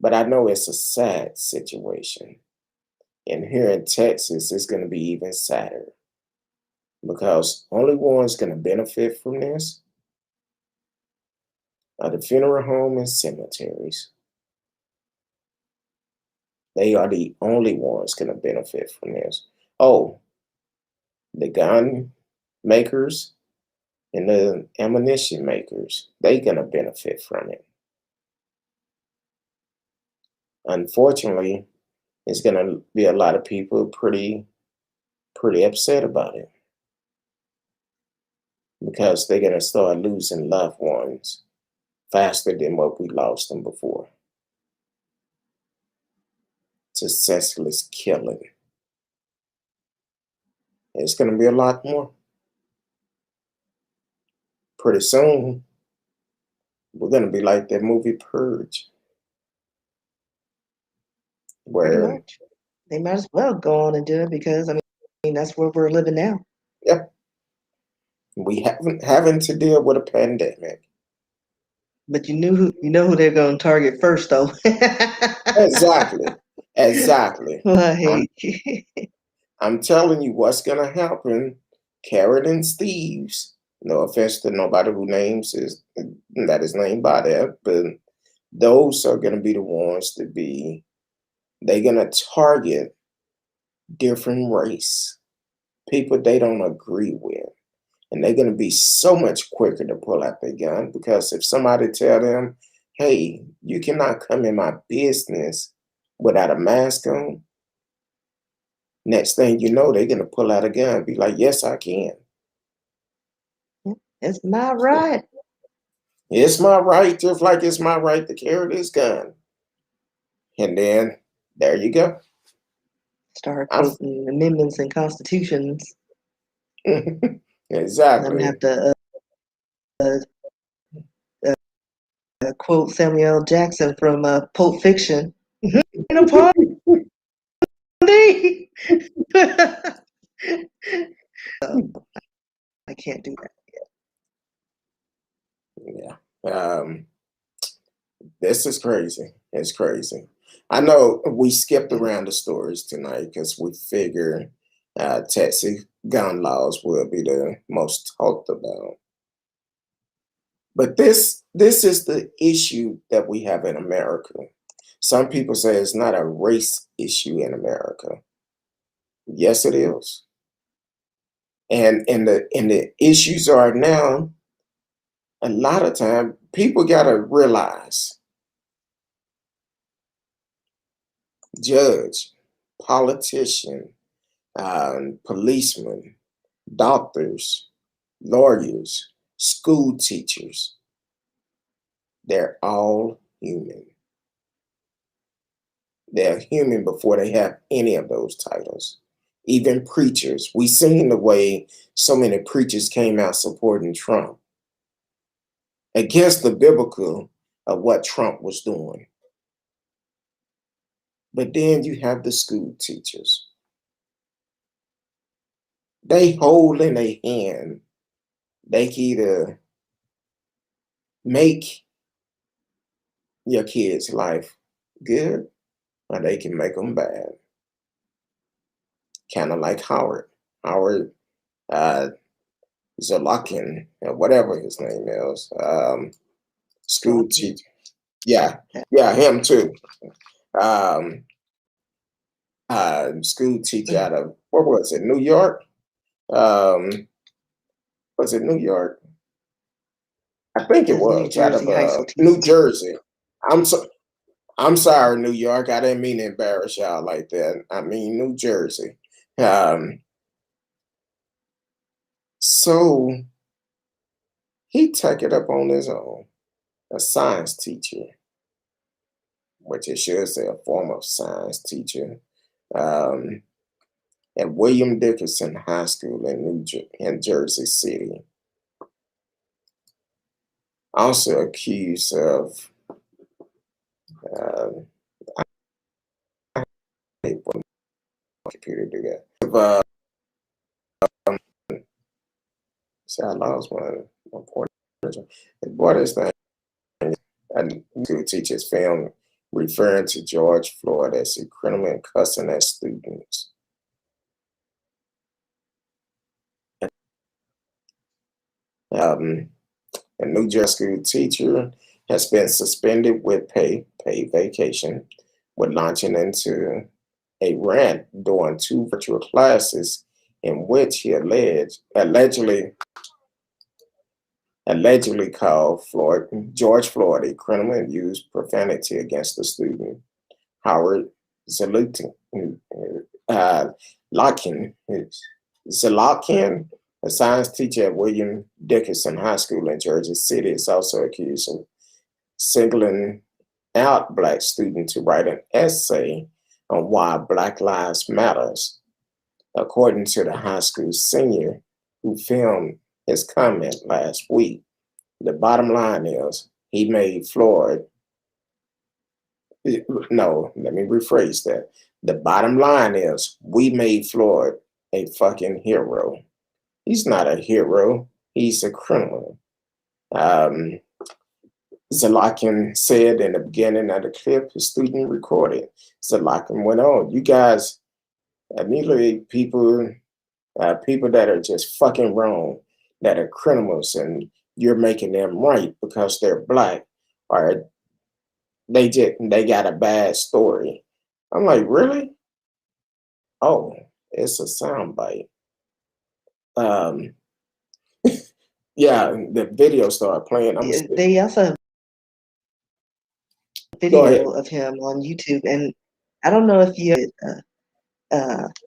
S3: but I know it's a sad situation. And here in Texas, it's going to be even sadder because only ones going to benefit from this are the funeral home and cemeteries. They are the only ones going to benefit from this. Oh, the gun makers and the ammunition makers, they're going to benefit from it. Unfortunately, it's going to be a lot of people pretty upset about it because they're going to start losing loved ones faster than what we lost them before to senseless killing. It's going to be a lot more. Pretty soon, we're going to be like that movie Purge,
S2: Pretty
S3: where,
S2: much. They might as well go on and do it because, I mean, that's where we're living now.
S3: yeah, we having to deal with a pandemic.
S2: But you know who they're going to target first, though.
S3: Exactly.
S2: Like,
S3: I'm telling you what's going to happen. Karen and Steve's, no offense to nobody who names is that is named by that, but those are going to be the ones they're going to target different race, people they don't agree with. And they're going to be so much quicker to pull out their gun, because if somebody tell them, hey, you cannot come in my business without a mask on, next thing you know, they're going to pull out a gun and be like, yes, I can.
S2: It's my right.
S3: It's my right, just like it's my right to carry this gun. And then there you go.
S2: Start quoting amendments and constitutions.
S3: Exactly.
S2: I'm gonna have to quote Samuel L. Jackson from Pulp Fiction. In a party. I can't do that.
S3: Yeah. This is crazy. It's crazy. I know we skipped around the stories tonight because we figure Texas gun laws will be the most talked about. But this is the issue that we have in America. Some people say it's not a race issue in America. Yes, it is. And the issues are now, a lot of time, people gotta realize, judge, politician, policemen, doctors, lawyers, school teachers, they're all human. They're human before they have any of those titles. Even preachers. We seen the way so many preachers came out supporting Trump against the biblical of what Trump was doing. But then you have the school teachers. They hold in their hand, they can either make your kid's life good or they can make them bad. Kind of like Howard Zlotkin, or whatever his name is, school teacher. Yeah, him too. School teacher out of, what was it, New York? Was it New York? I think it was out of New Jersey. I'm sorry, New York. I didn't mean to embarrass y'all like that. I mean New Jersey. So he took it up on his own. A science teacher, which it should say a former science teacher, at William Dickinson High School in Jersey City. Also accused of computer do that. See, I lost my point. What is that? And school teachers film referring to George Floyd as a criminal and cussing at students. A New Jersey school teacher has been suspended with paid vacation, with launching into a rant during 2 virtual classes in which he allegedly called George Floyd a criminal and used profanity against the student. Howard Zlotkin, a science teacher at William Dickinson High School in Jersey City, is also accused of singling out Black students to write an essay on why Black Lives Matters. According to the high school senior who filmed his comment last week, the bottom line is he made Floyd. No, let me rephrase that. The bottom line is we made Floyd a fucking hero. He's not a hero. He's a criminal. Zlotkin said in the beginning of the clip his student recorded. Zlotkin went on, you guys, immediately people that are just fucking wrong, that are criminals, and you're making them right because they're Black, or they got a bad story. I'm like, really? Oh, it's a soundbite. Yeah, the video started playing.
S2: They also have a
S3: Go ahead.
S2: video of him on YouTube, and I don't know if you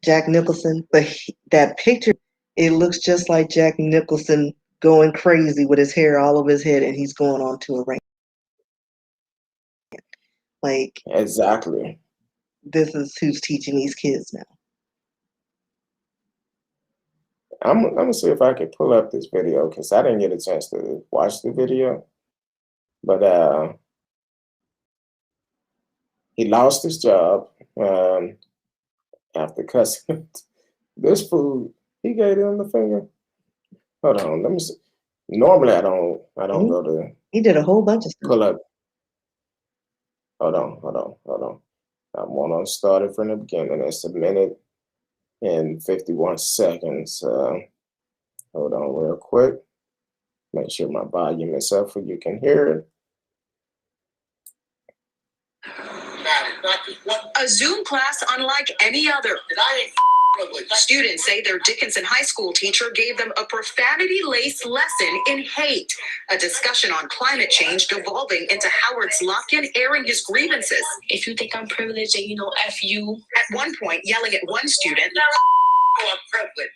S2: Jack Nicholson, but that picture, it looks just like Jack Nicholson going crazy with his hair all over his head, and he's going on to a rant. Like,
S3: Exactly.
S2: this is who's teaching these kids now.
S3: I'm gonna see if I can pull up this video because I didn't get a chance to watch the video. But he lost his job after cussing this fool. He gave him the finger. Hold on, let me see. Normally I don't go to
S2: He did a whole bunch of stuff.
S3: pull up. Hold on. I want to start it from the beginning. It's 1 minute and 51 seconds. Hold on real quick. Make sure my volume is up so you can hear it.
S4: A Zoom class unlike any other. Students say their Dickinson High School teacher gave them a profanity-laced lesson in hate. A discussion on climate change devolving into Howard Zlotkin airing his grievances.
S5: If you think I'm privileged and F you.
S4: At one point, yelling at one student, I'm privileged.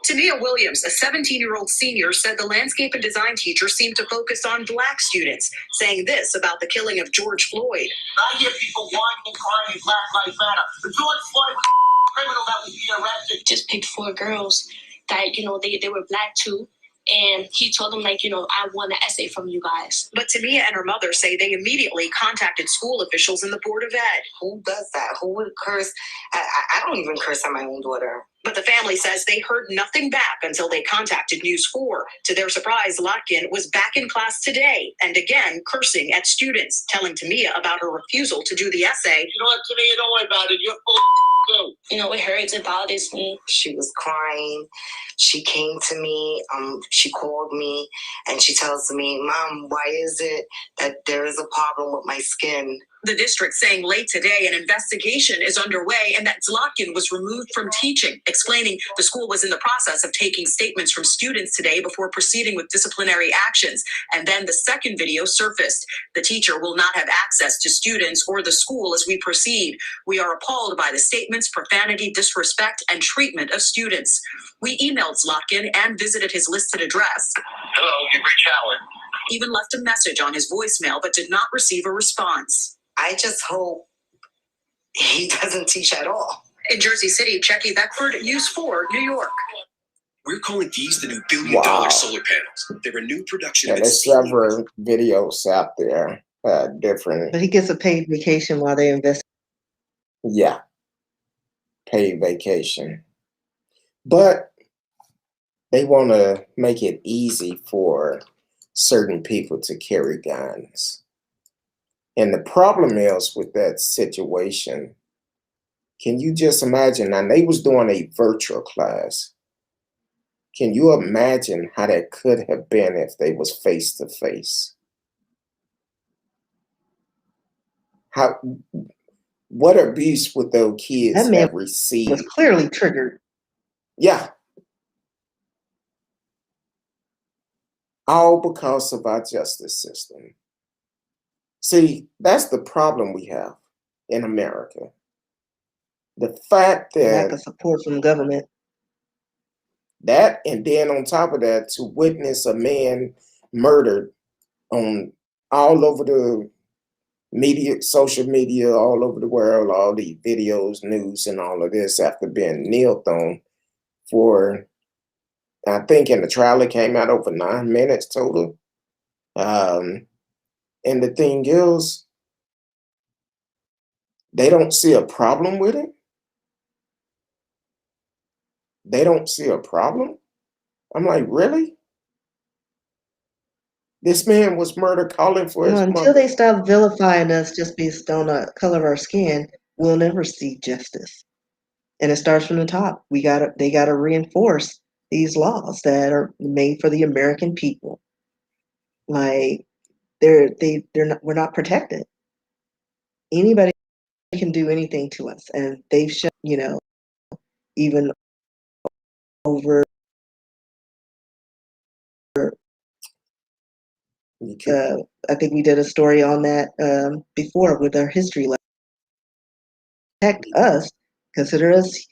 S4: Tamia Williams, a 17-year-old senior, said the landscape and design teacher seemed to focus on Black students, saying this about the killing of George Floyd.
S6: I hear people whining and crying in Black Lives Matter. The George Floyd was a criminal that was being arrested.
S5: Just picked 4 girls that, they were Black too. And he told them, I want an essay from you guys.
S4: But Tamia and her mother say they immediately contacted school officials and the Board of Ed.
S7: Who does that? Who would curse? I don't even curse at my own daughter.
S4: But the family says they heard nothing back until they contacted News 4. To their surprise, Zlotkin was back in class today and again cursing at students, telling Tamia about her refusal to do the essay.
S6: You know what, Tamia, don't worry about it. You're full of
S5: It hurts, it bothers me.
S7: She was crying. She came to me. She called me and she tells me, Mom, why is it that there is a problem with my skin?
S4: The district saying late today an investigation is underway and that Zlotkin was removed from teaching, explaining the school was in the process of taking statements from students today before proceeding with disciplinary actions. And then the second video surfaced. The teacher will not have access to students or the school as we proceed. We are appalled by the statements, profanity, disrespect, and treatment of students. We emailed Zlotkin and visited his listed address.
S6: Hello, you've reached Howard.
S4: Even left a message on his voicemail, but did not receive a response.
S7: I just hope he doesn't teach at all.
S4: In Jersey City, Jackie Beckford, News 4, New York.
S8: We're calling these the new billion-dollar solar panels. They're a new production.
S3: And there's several videos out there, different.
S2: But he gets a paid vacation while they invest.
S3: Yeah, paid vacation. But they want to make it easy for certain people to carry guns. And the problem is with that situation, can you just imagine? Now, they was doing a virtual class. Can you imagine how that could have been if they was face to face? What abuse would those kids
S2: That man
S3: have received?
S2: was clearly triggered.
S3: Yeah. All because of our justice system. See, that's the problem we have in America. The fact that
S2: Lack of support from government.
S3: that, and then on top of that, to witness a man murdered on all over the media, social media, all over the world, all these videos, news, and all of this after being kneeled on for, I think in the trial it came out over 9 minutes total. And the thing is, they don't see a problem with it. They don't see a problem. I'm like, really? This man was murdered calling for his
S2: Until
S3: mother.
S2: they stop vilifying us just based on the color of our skin, we'll never see justice. And it starts from the top. They gotta reinforce these laws that are made for the American people. Like we're not protected. Anybody can do anything to us, and they've shown, even over I think we did a story on that before with our history lesson. Protect us, consider us,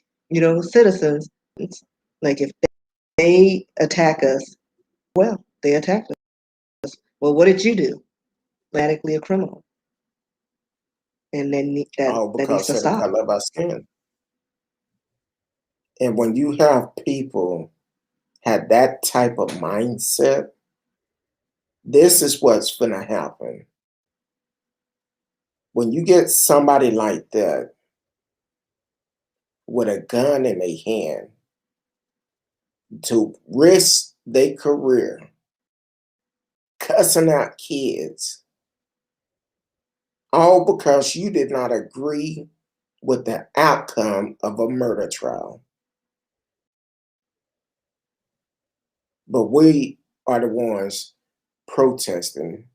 S2: citizens. It's like if they attack us, well, they attacked us. Well, what did you do? Automatically a criminal, and then that needs
S3: because
S2: to
S3: of the
S2: stop.
S3: color of our skin. And when you have people have that type of mindset, this is what's going to happen. When you get somebody like that with a gun in their hand to risk their career, cussing out kids, all because you did not agree with the outcome of a murder trial. But we are the ones protesting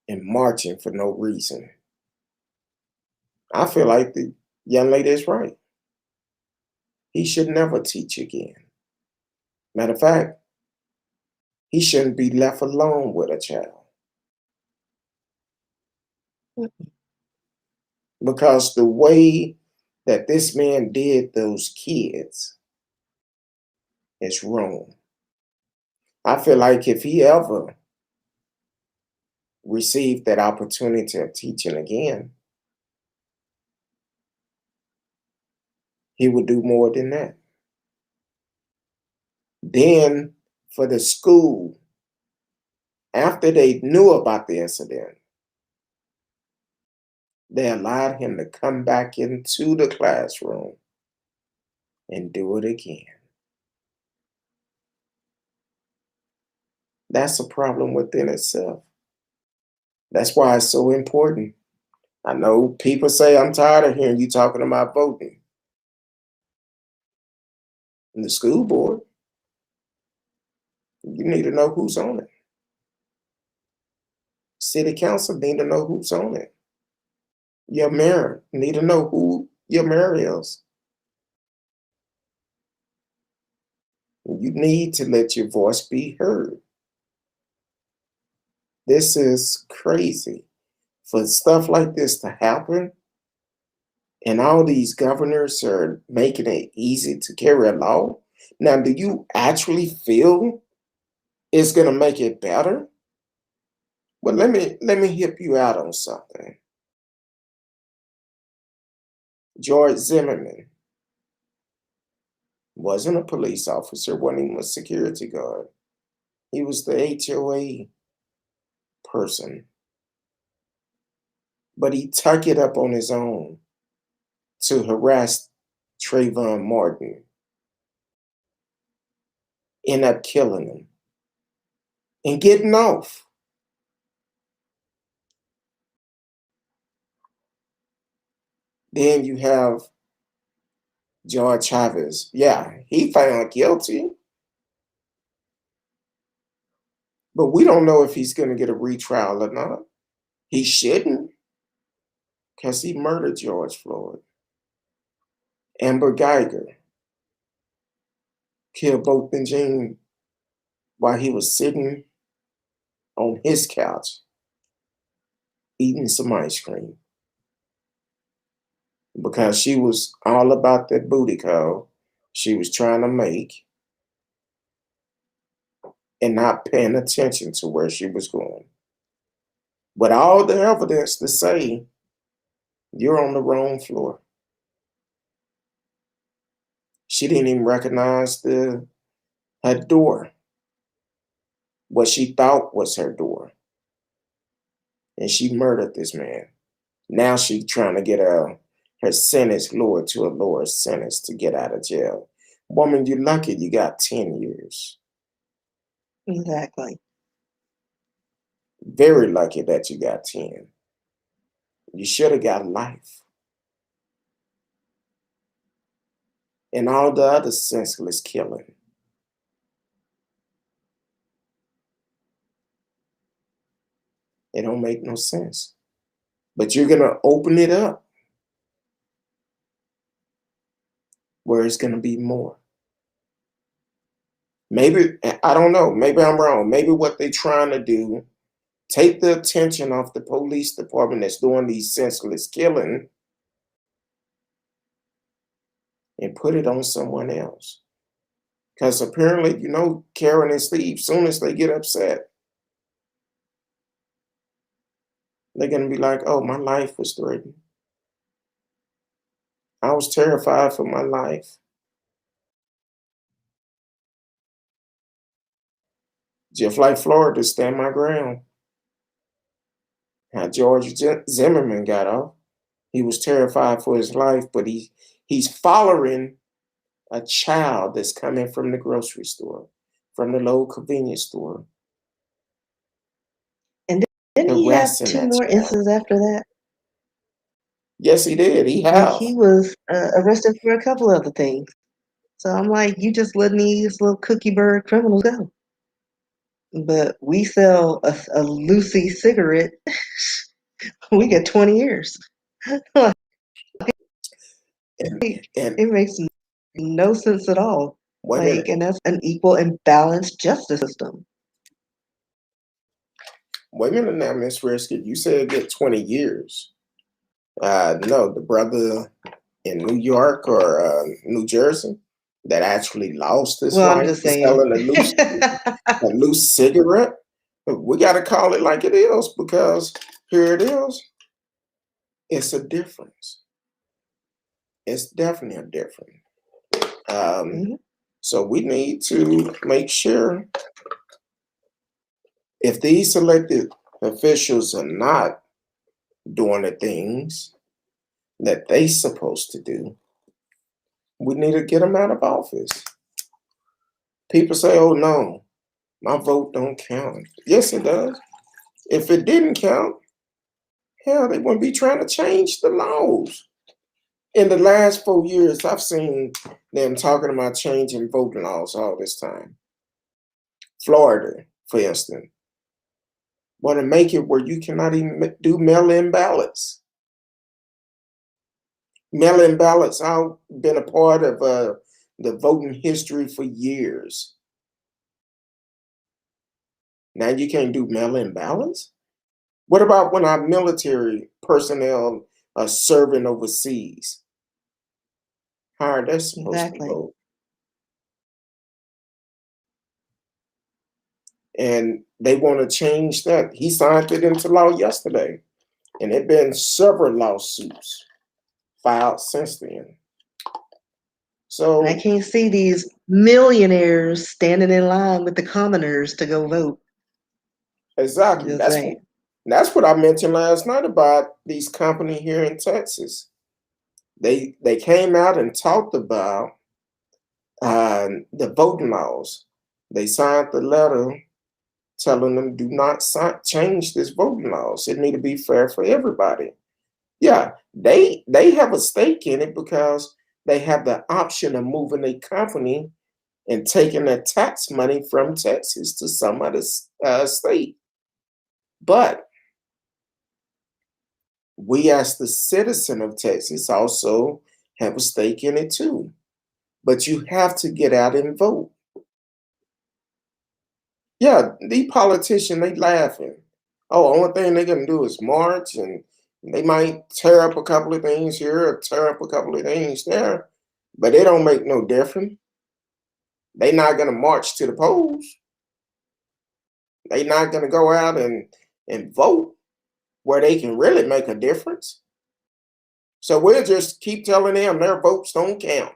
S3: and marching for no reason. I feel like the young lady is right. He should never teach again. Matter of fact, he shouldn't be left alone with a child. Because the way that this man did those kids is wrong. I feel like if he ever received that opportunity of teaching again, he would do more than that. Then for the school, after they knew about the incident, they allowed him to come back into the classroom and do it again. That's a problem within itself. That's why it's so important. I know people say, I'm tired of hearing you talking about voting. In the school board, you need to know who's on it. City council need to know who's on it. Your mayor need to know who your mayor is. You need to let your voice be heard. This is crazy. For stuff like this to happen, and all these governors are making it easy to carry a law. Now, do you actually feel it's going to make it better? Well, let me help you out on something. George Zimmerman wasn't a police officer, wasn't even a security guard. He was the HOA person. But he took it up on his own to harass Trayvon Martin, end up killing him and getting off. Then you have George Chavez. Yeah, he found guilty. But we don't know if he's going to get a retrial or not. He shouldn't, because he murdered George Floyd. Amber Geiger killed both and Jean while he was sitting on his couch eating some ice cream. Because she was all about that booty call she was trying to make and not paying attention to where she was going. But all the evidence to say you're on the wrong floor. She didn't even recognize her door, what she thought was her door. And she murdered this man. Now she's trying to get her sentence lowered to a lower sentence to get out of jail. Woman, you're lucky you got 10 years.
S2: Exactly.
S3: Very lucky that you got 10. You should have got life. And all the other senseless killing. It don't make no sense. But you're going to open it up where it's going to be more. Maybe, I don't know, maybe I'm wrong. Maybe what they're trying to do take the attention off the police department that's doing these senseless killing and put it on someone else. Because apparently, Karen and Steve, soon as they get upset, they're going to be like, oh, my life was threatened. I was terrified for my life. Just like Florida, stand my ground. How George Zimmerman got off. He was terrified for his life, but he's following a child that's coming from the grocery store, from the local convenience store.
S2: And didn't he have
S3: Harassing
S2: 2
S3: that
S2: more
S3: child.
S2: instances after that?
S3: Yes, he did. He
S2: Like,
S3: has.
S2: he was arrested for a couple other things. So I'm like, you just letting these little cookie bird criminals go. But we sell a Lucy cigarette, we get 20 years.
S3: And,
S2: It makes no sense at all.
S3: wait a minute.
S2: And that's an equal and balanced justice system.
S3: Wait a minute now, Miss Risket. You said get 20 years. No, the brother in New York or New Jersey that actually lost his
S2: Well, I'm
S3: life
S2: just
S3: for
S2: saying.
S3: selling a loose cigarette. We got to call it like it is, because here it is. It's a difference. It's definitely a difference. So we need to make sure, if these elected officials are not doing the things that they supposed to do, we need to get them out of office. People say, oh no, my vote don't count. Yes, it does. If it didn't count, hell, they wouldn't be trying to change the laws. In the last 4 years, I've seen them talking about changing voting laws all this time. Florida, for instance, want to make it where you cannot even do mail-in ballots. Mail-in ballots, I've been a part of the voting history for years. Now you can't do mail-in ballots? What about when our military personnel are serving overseas? How are they supposed to vote? And they want to change that. He signed it into law yesterday. And there have been several lawsuits filed since then. So
S2: I can't see these millionaires standing in line with the commoners to go vote.
S3: exactly. That's what I mentioned last night about these companies here in Texas. They came out and talked about the voting laws. They signed the letter telling them, do not change this voting laws. It need to be fair for everybody. Yeah, they have a stake in it because they have the option of moving a company and taking their tax money from Texas to some other state. But we, as the citizen of Texas, also have a stake in it too. But you have to get out and vote. Yeah, the politicians, they laughing. Oh, only thing they're gonna do is march, and they might tear up a couple of things here or tear up a couple of things there, but it don't make no difference. They're not gonna march to the polls. They're not gonna go out and vote where they can really make a difference. So we'll just keep telling them their votes don't count.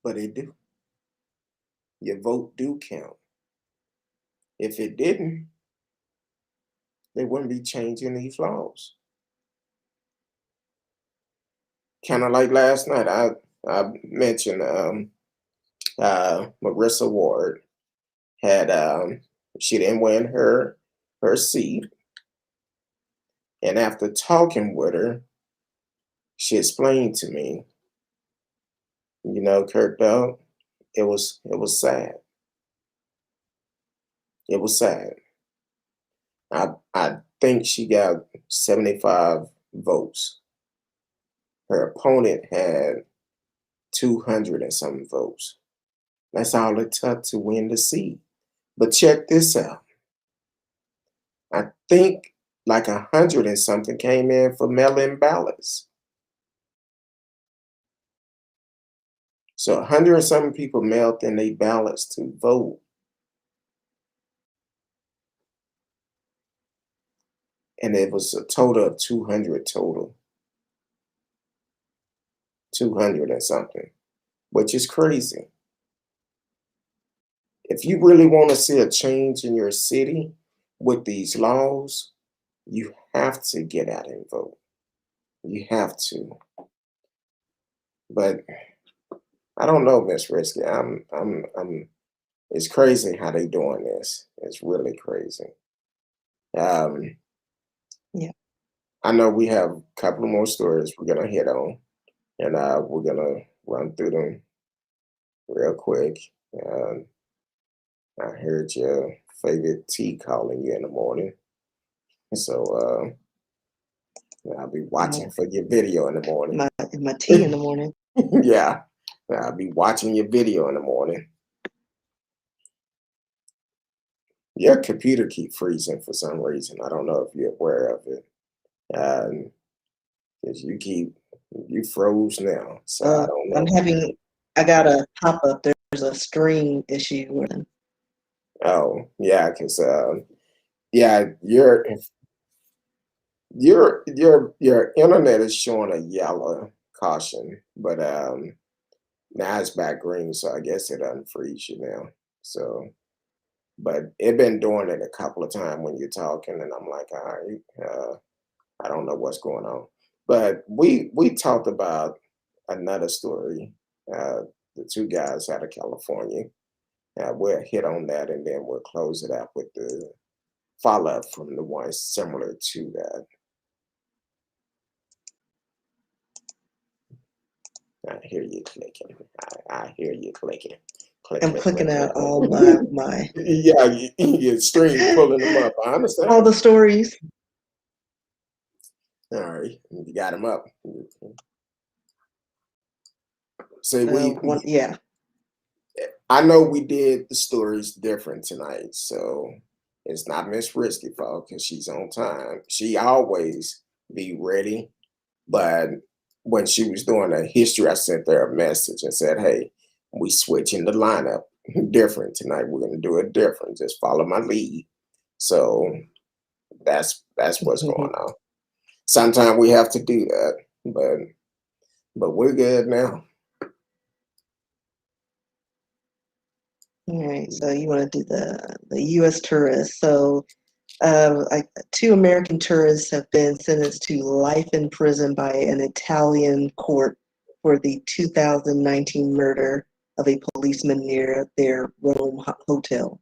S3: But it do. Your vote do count. If it didn't, they wouldn't be changing these laws. Kind of like last night, I mentioned Marissa Ward had she didn't win her seat, and after talking with her, she explained to me, Kirk Dog, it was sad. It was sad. I think she got 75 votes. Her opponent had 200 and something votes. That's all it took to win the seat. But check this out. I think like 100 and something came in for mail-in ballots. So 100 and something people mailed in their ballots to vote. And it was a total of 200 total. 200 and something, which is crazy. If you really want to see a change in your city with these laws, you have to get out and vote. You have to. But I don't know, Miss Risky. It's crazy how they doing this. It's really crazy.
S2: Yeah.
S3: I know we have a couple more stories we're gonna hit on, and we're gonna run through them real quick. I heard your favorite T calling you in the morning, so I'll be watching for your video in the morning.
S2: My tea in the morning.
S3: Yeah, I'll be watching your video in the morning. Your computer keep freezing for some reason. I don't know if you're aware of it. Because you froze now, so I don't know.
S2: I got a pop up. There's a screen issue with them.
S3: Oh yeah, because yeah, your internet is showing a yellow caution, but now it's back green, so I guess it unfreeze you now. So, but it been doing it a couple of times when you're talking, and I'm like, all right, I don't know what's going on. But we talked about another story, the two guys out of California. We'll hit on that, and then we'll close it out with the follow-up from the one similar to that. I hear you clicking. I hear you clicking.
S2: I'm clicking out all my
S3: yeah, your stream pulling them up. I understand.
S2: all the stories.
S3: All right, you got them up. See,
S2: yeah.
S3: I know we did the stories different tonight, so it's not Miss Risky fault because she's on time. She always be ready, but when she was doing a history, I sent her a message and said, "Hey, we switching the lineup different tonight. We're gonna do it different. Just follow my lead." So that's what's going on. Sometimes we have to do that, but we're good now.
S2: All right, so you want to do the U.S. tourists. So 2 American tourists have been sentenced to life in prison by an Italian court for the 2019 murder of a policeman near their Rome hotel.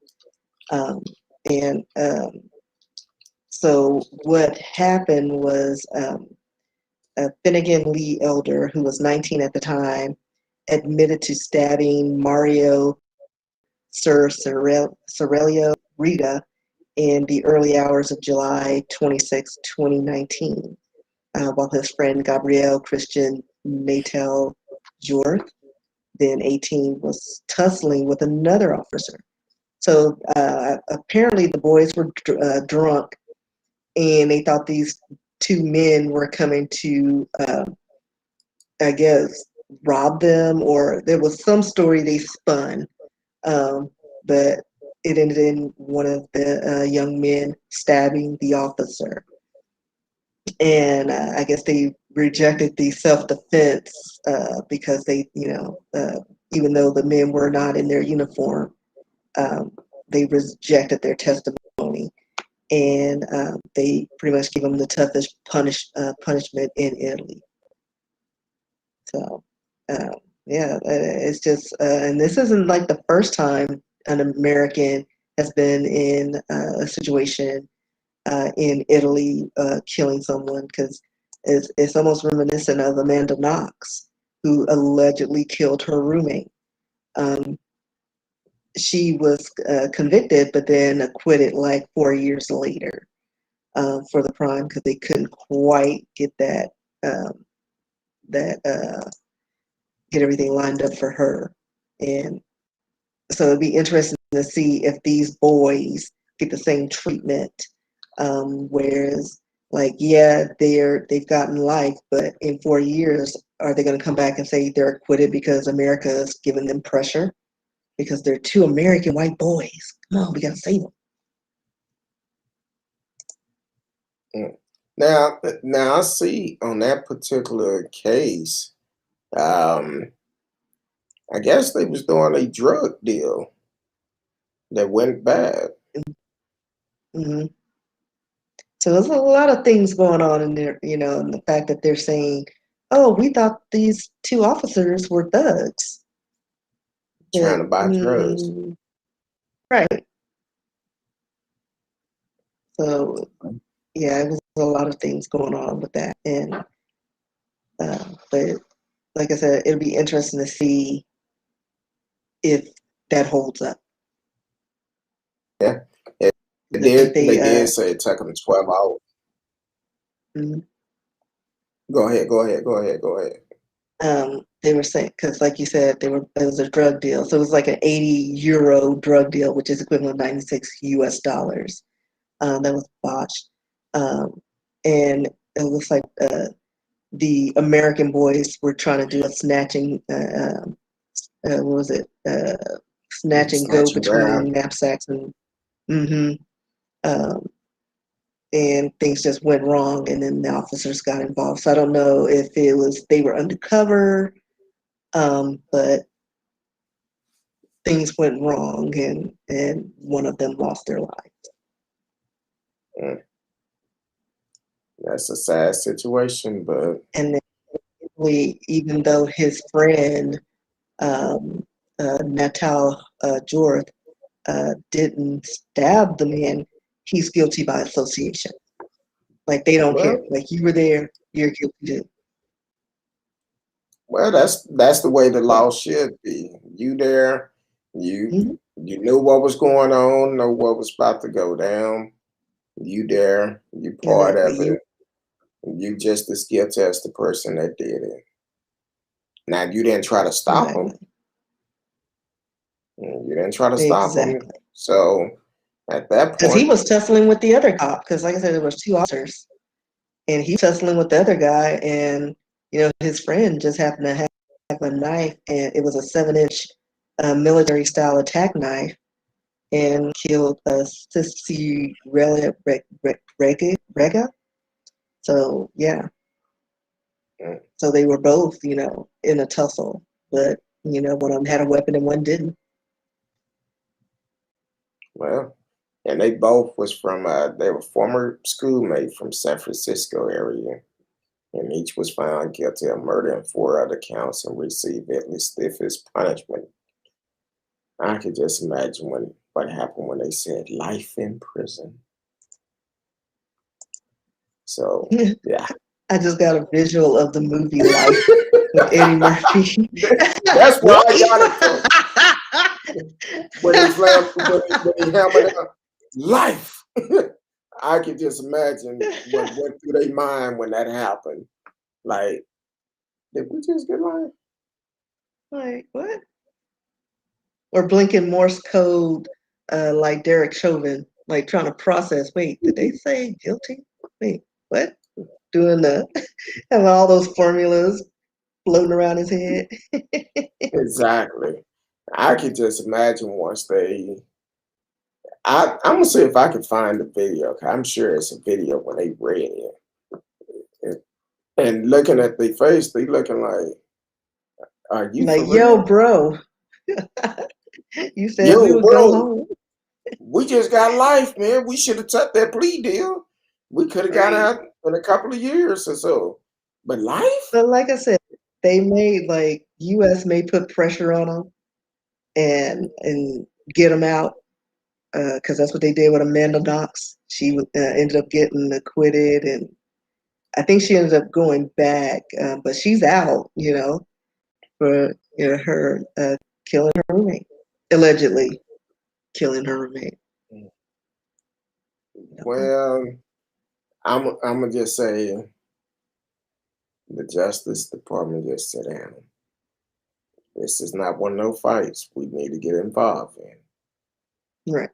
S2: So what happened was Finnegan Lee Elder, who was 19 at the time, admitted to stabbing Mario Cerelio Rita in the early hours of July 26, 2019, while his friend Gabriel Christian Natel Jorth, then 18, was tussling with another officer. So apparently the boys were drunk, and they thought these 2 men were coming to, I guess, rob them, or there was some story they spun. But it ended in one of the young men stabbing the officer. And I guess they rejected the self-defense because they, even though the men were not in their uniform, they rejected their testimony. And they pretty much gave them the toughest punishment in Italy. So, yeah, it's just, and this isn't like the first time an American has been in a situation in Italy killing someone, because it's almost reminiscent of Amanda Knox, who allegedly killed her roommate. She was convicted, but then acquitted like 4 years later for the crime, because they couldn't quite get get everything lined up for her. And so it'd be interesting to see if these boys get the same treatment Whereas, like, yeah, they've gotten life, but in 4 years, are they going to come back and say they're acquitted because America is giving them pressure? Because they're 2 American white boys. Come on, we got to save them.
S3: Now I see on that particular case, I guess they was doing a drug deal that went bad.
S2: Mm-hmm. So there's a lot of things going on in there, and the fact that they're saying, oh, we thought these 2 officers were thugs.
S3: Trying to buy drugs.
S2: Right. So, yeah, it was a lot of things going on with that. And, but like I said, it'll be interesting to see if that holds up.
S3: Yeah. They did say it took them 12 hours.
S2: Mm-hmm.
S3: Go ahead.
S2: They were saying, because like you said, it was a drug deal. So it was like an €80 drug deal, which is equivalent to $96 that was botched. And it looks like the American boys were trying to do a snatching, what was it? Snatch and go between knapsacks and and things just went wrong, and then the officers got involved. So I don't know if they were undercover, but things went wrong, and one of them lost their lives.
S3: That's a sad situation, but
S2: and then even though his friend Natal Jorth didn't stab the man, he's guilty by association. Like, they don't care. Like, you were there, you're guilty too.
S3: Well, that's the way the law should be. You there, you knew what was going on, know what was about to go down. You there, you part of it. You just as guilty as the person that did it. Now, you didn't try to stop him. You didn't try to stop him. So at that point,
S2: because he was tussling with the other cop. Because like I said, there was 2 officers, and he was tussling with the other guy, and his friend just happened to have a knife, and it was a 7-inch military-style attack knife, and killed Sissy Rega. So yeah. So they were both, in a tussle, but one of them had a weapon and one didn't.
S3: Well, and they both was from they were former schoolmates from San Francisco area, and each was found guilty of murder and 4 other counts and received at least stiffest punishment. I could just imagine what happened when they said life in prison. So yeah.
S2: I just got a visual of the movie Life with Eddie Murphy.
S3: That's where I got it from. When he hammered up life. I could just imagine what went through their mind when that happened. Like, did we just get life?
S2: Like, what? Or blinking Morse code like Derek Chauvin, like trying to process. Wait, did they say guilty? Wait, what? Doing having all those formulas floating around his head.
S3: Exactly. I could just imagine once I'm gonna see if I can find the video. I'm sure it's a video when they read it. And looking at their face, they looking like, are you
S2: like,
S3: for real?
S2: Yo, bro. You said we would go home.
S3: We just got life, man. We should have took that plea deal. We could have got out in a couple of years or so. But life?
S2: But like I said, they may, U.S. may put pressure on them and get them out, because that's what they did with Amanda Knox. She ended up getting acquitted, and I think she ended up going back, but she's out, for her killing her roommate, allegedly killing her roommate.
S3: Well, I'm gonna just say the Justice Department just sit down. This is not one of those fights we need to get involved in.
S2: Right.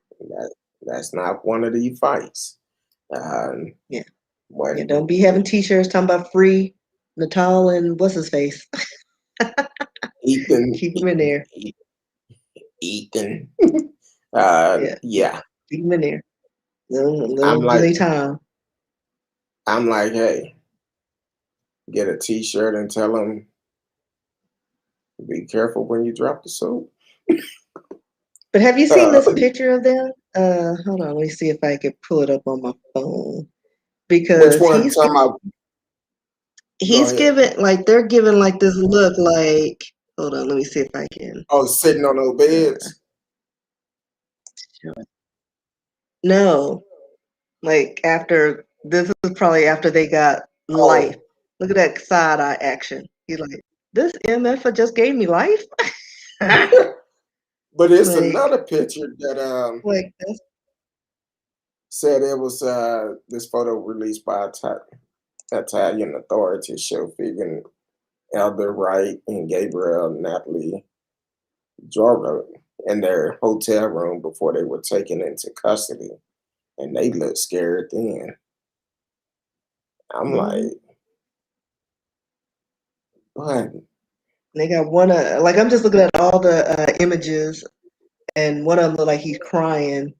S3: That's not one of these fights.
S2: Yeah.
S3: When
S2: Yeah, don't be having T-shirts talking about free Natal and what's his face.
S3: Ethan,
S2: Keep him in there.
S3: Ethan,
S2: Yeah,
S3: yeah.
S2: keep him in there.
S3: I'm
S2: Little
S3: like,
S2: delay time.
S3: hey, get a T-shirt and tell them, be careful when you drop the soap.
S2: But have you seen this picture of them? Hold on, let me see if I can pull it up on my phone.
S3: Which
S2: Because
S3: one? Talking about?
S2: he's giving like they're giving like this look like. Hold on, let me see if I can.
S3: Oh, sitting on those beds.
S2: No, like after this is probably after they got
S3: Oh,
S2: life. Look at that side eye action. He's like, this MF just gave me life.
S3: but it's
S2: Like,
S3: another picture that
S2: like that's
S3: said it was this photo released by Italian authorities show Figan Elder Wright and Gabriel Napoli Jorgo in their hotel room before they were taken into custody, and they looked scared then. I'm like, what?
S2: they got one. Like I'm just looking at all the images, and one of them look like he's crying.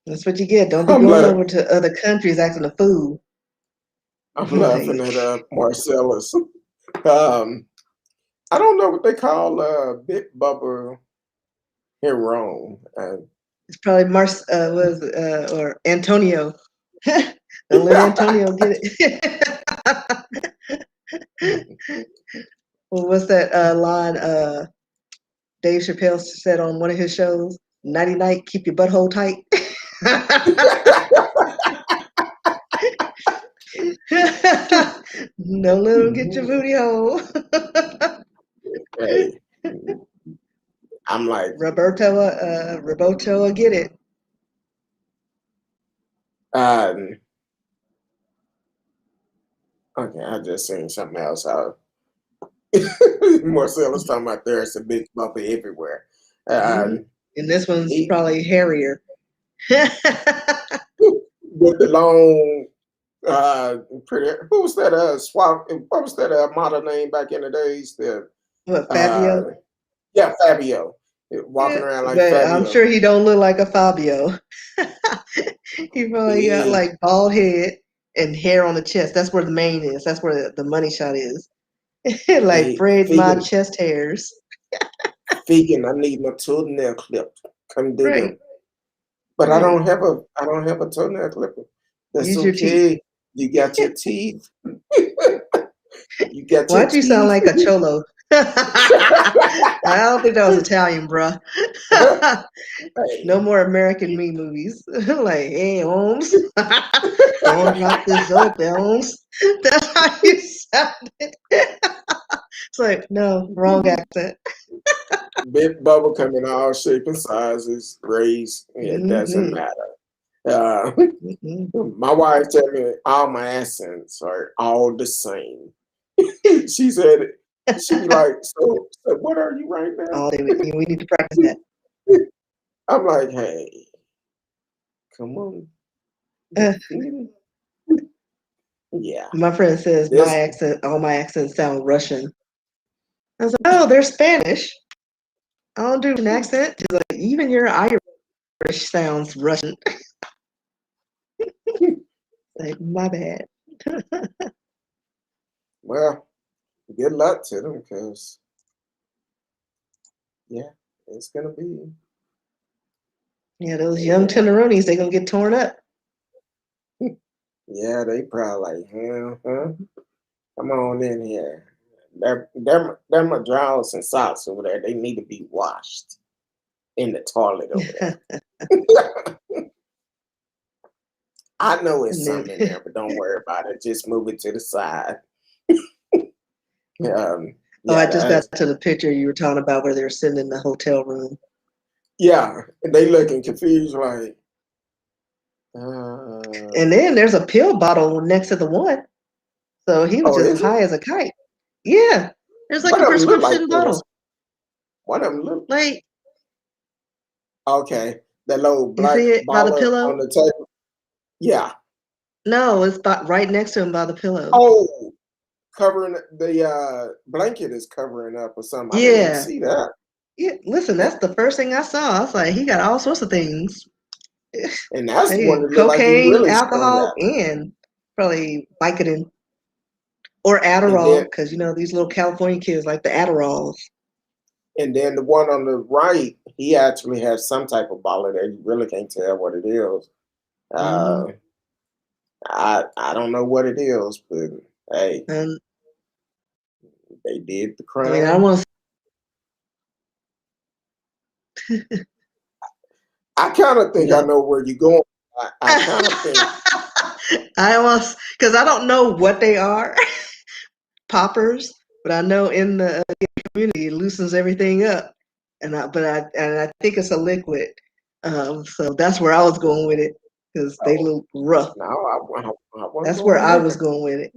S2: That's what you get. Don't be
S3: I'm
S2: going
S3: like,
S2: over to other countries acting a fool.
S3: I'm laughing at Marcellus. I don't know what they call Big Bubba in Rome.
S2: It's probably or Antonio. Don't let Antonio get it. Well, what's that line Dave Chappelle said on one of his shows? Nighty night, keep your butthole tight. Don't let him get your booty hole.
S3: Hey, I'm like,
S2: Roberto will get it.
S3: okay, I just seen something else. Marcellus talking about there's a big bumper everywhere.
S2: And this one's
S3: He,
S2: probably hairier.
S3: with the long, pretty. Who was that? Swap. What was that model name back in the days?
S2: What, Fabio?
S3: Yeah, Fabio. Walking around like
S2: But
S3: Fabio.
S2: I'm sure he don't look like a Fabio. He probably got like bald head and hair on the chest. That's where the mane is. That's where the money shot is. Like braid my chest hairs.
S3: Vegan, I need my toenail clipped. Come do
S2: Right.
S3: them. But I don't have a toenail clipper. That's
S2: Use your
S3: okay. You got your teeth. You got your
S2: Why'd you sound
S3: teeth.
S2: like a cholo? I don't think that was Italian, bruh. No more American Me movies. Like, hey, Holmes, don't drop this soap, Holmes. That's how you sounded. It's like, no, wrong accent.
S3: Big bubble come in all shapes and sizes, race. It doesn't matter. My wife tell me all my accents are all the same. She said, she be like, so what are you right now?
S2: Oh, we need to practice that.
S3: I'm like, hey, come on. Yeah.
S2: My friend says all my accents sound Russian. I was like, oh, they're Spanish. I don't do an accent. She's like, even your Irish sounds Russian. Like, my bad.
S3: Well, good luck to them, because yeah, it's gonna be.
S2: Yeah, those young tenderonis, they're gonna get torn up.
S3: Yeah, they probably like, come on in here. They're my drawers and socks over there. They need to be washed in the toilet over there. I know it's something in there, but don't worry about it. Just move it to the side.
S2: I just got to the picture you were talking about where they were sitting in the hotel room.
S3: Yeah, and they looking confused, like.
S2: And then there's a pill bottle next to the one, so he was just high as a kite. Yeah, there's like a prescription bottle.
S3: One of them look
S2: like.
S3: Okay, that little
S2: You see
S3: black
S2: it by the
S3: baller
S2: pillow?
S3: on the table. Yeah.
S2: No, it's right next to him by the pillow.
S3: Oh, covering the blanket is covering up or something. I didn't even
S2: Yeah.
S3: see that.
S2: Yeah. Listen, that's the first thing I saw. I was like, he got all sorts of things.
S3: And that's the one
S2: Hey,
S3: that looked like he
S2: cocaine,
S3: really strung
S2: alcohol,
S3: out.
S2: and probably Vicodin or
S3: And
S2: Adderall,
S3: then
S2: because these little California kids like the Adderalls.
S3: and then the one on the right, he actually has some type of baller there. You really can't tell what it is.
S2: Mm-hmm.
S3: I don't know what it is, but hey,
S2: And
S3: they did the
S2: I mean, I
S3: crime.
S2: want
S3: I kind of think I
S2: to.
S3: know where you're going. I kind of think
S2: I almost because I don't know what they are, poppers, but I know in the community it loosens everything up, and I think it's a liquid. So that's where I was going with it because they
S3: oh
S2: look rough.
S3: no, I wasn't
S2: That's where
S3: going
S2: I was
S3: there.
S2: going with it.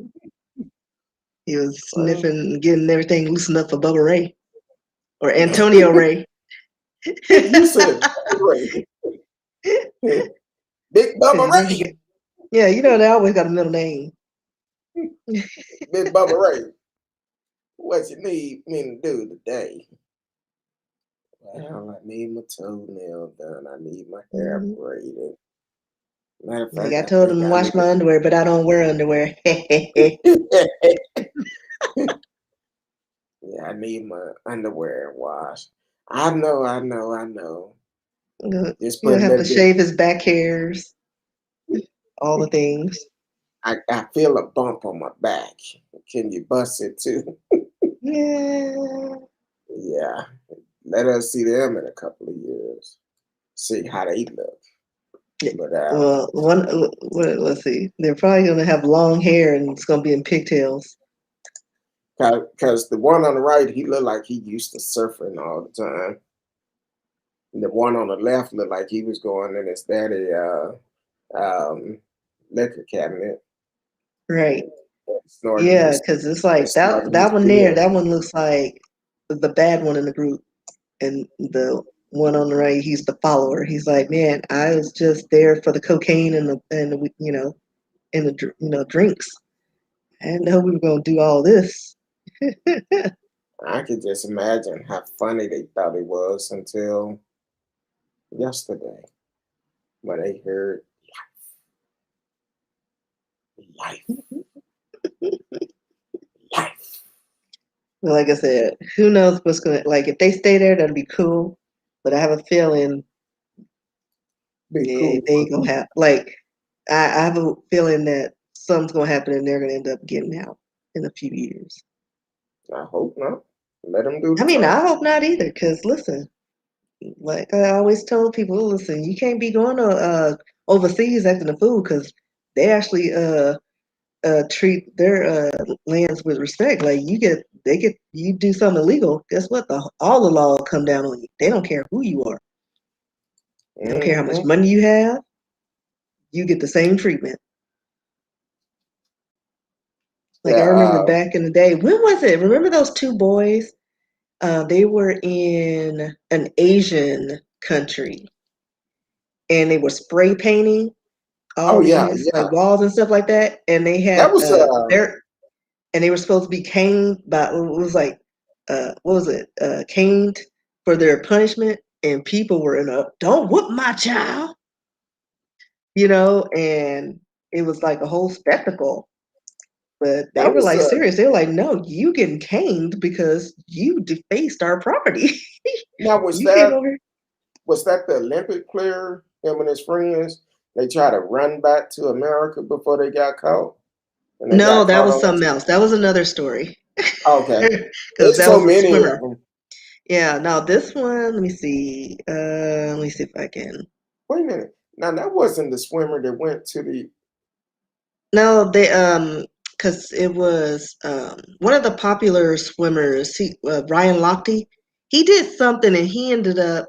S2: He was
S3: Well,
S2: sniffing and getting everything loosened up for Bubba Ray or Antonio Ray.
S3: you said Ray. Big Bubba Ray.
S2: Yeah, they always got a middle name.
S3: Big Bubba Ray. What you need me to do today? Well, I need my toenail done. I need my hair
S2: Mhm.
S3: braided. Matter of
S2: Like
S3: fact,
S2: I
S3: I
S2: told him
S3: think
S2: to
S3: I
S2: wash
S3: need
S2: my underwear, but I don't wear underwear.
S3: yeah, I need my underwear washed. I know. Just
S2: He'll
S3: put a
S2: have to
S3: little bit.
S2: shave his back hairs, all the things.
S3: I feel a bump on my back. Can you bust it too?
S2: Yeah.
S3: Yeah. Let us see them in a couple of years. See how they look. But
S2: Well, let's see. They're probably gonna have long hair and it's gonna be in pigtails.
S3: because the one on the right, he looked like he used to surfing all the time. And the one on the left looked like he was going in his daddy um, liquor cabinet,
S2: Right.
S3: snorting
S2: Yeah,
S3: his
S2: because it's like that
S3: snorting his
S2: that one there,
S3: beer.
S2: that one looks like the bad one in the group. And the one on the right, he's the follower. He's like, man, I was just there for the cocaine and the and the drinks. I didn't know we were gonna do all this.
S3: I could just imagine how funny they thought it was until yesterday when they heard life, life.
S2: Like I said, who knows what's gonna like if they stay there, that'd be cool. But I have a feeling
S3: Be
S2: they
S3: cool.
S2: ain't gonna have like I have a feeling that something's gonna happen and they're gonna end up getting out in a few years.
S3: I hope not. Let them do
S2: I
S3: the
S2: mean, I
S3: time.
S2: hope not either, because listen, like I always told people, listen, you can't be going to overseas acting a fool because they actually treat their lands with respect. Like you do something illegal, guess what? All the law will come down on you. They don't care who you are. They don't care how much
S3: Mm-hmm.
S2: money you have. You get the same treatment. Like I remember
S3: Yeah.
S2: back in the day, when was it? Remember those two boys? They were in an Asian country and they were spray painting
S3: Oh
S2: all
S3: yeah,
S2: these
S3: yeah.
S2: like walls and stuff like that. And they
S3: That
S2: had
S3: was
S2: and they were supposed to be caned by it was like what was it? Caned for their punishment and people were in a don't whoop my child, and it was like a whole spectacle. But they
S3: that
S2: were
S3: was
S2: like serious. They were like, no, you getting caned because you defaced our property.
S3: now
S2: You came over here.
S3: was that the Olympic player, him and his friends? They tried to run back to America before they got caught. And they
S2: No,
S3: got
S2: that
S3: caught
S2: was
S3: on
S2: something else. That was another story.
S3: okay.
S2: Because
S3: There's
S2: that
S3: so
S2: was a
S3: many of
S2: swimmer.
S3: them.
S2: Yeah, now this one, let me see. Let me see if I can.
S3: Wait a minute. Now that wasn't the swimmer that went to the
S2: No, they because it was one of the popular swimmers, Ryan Lochte. He did something and he ended up,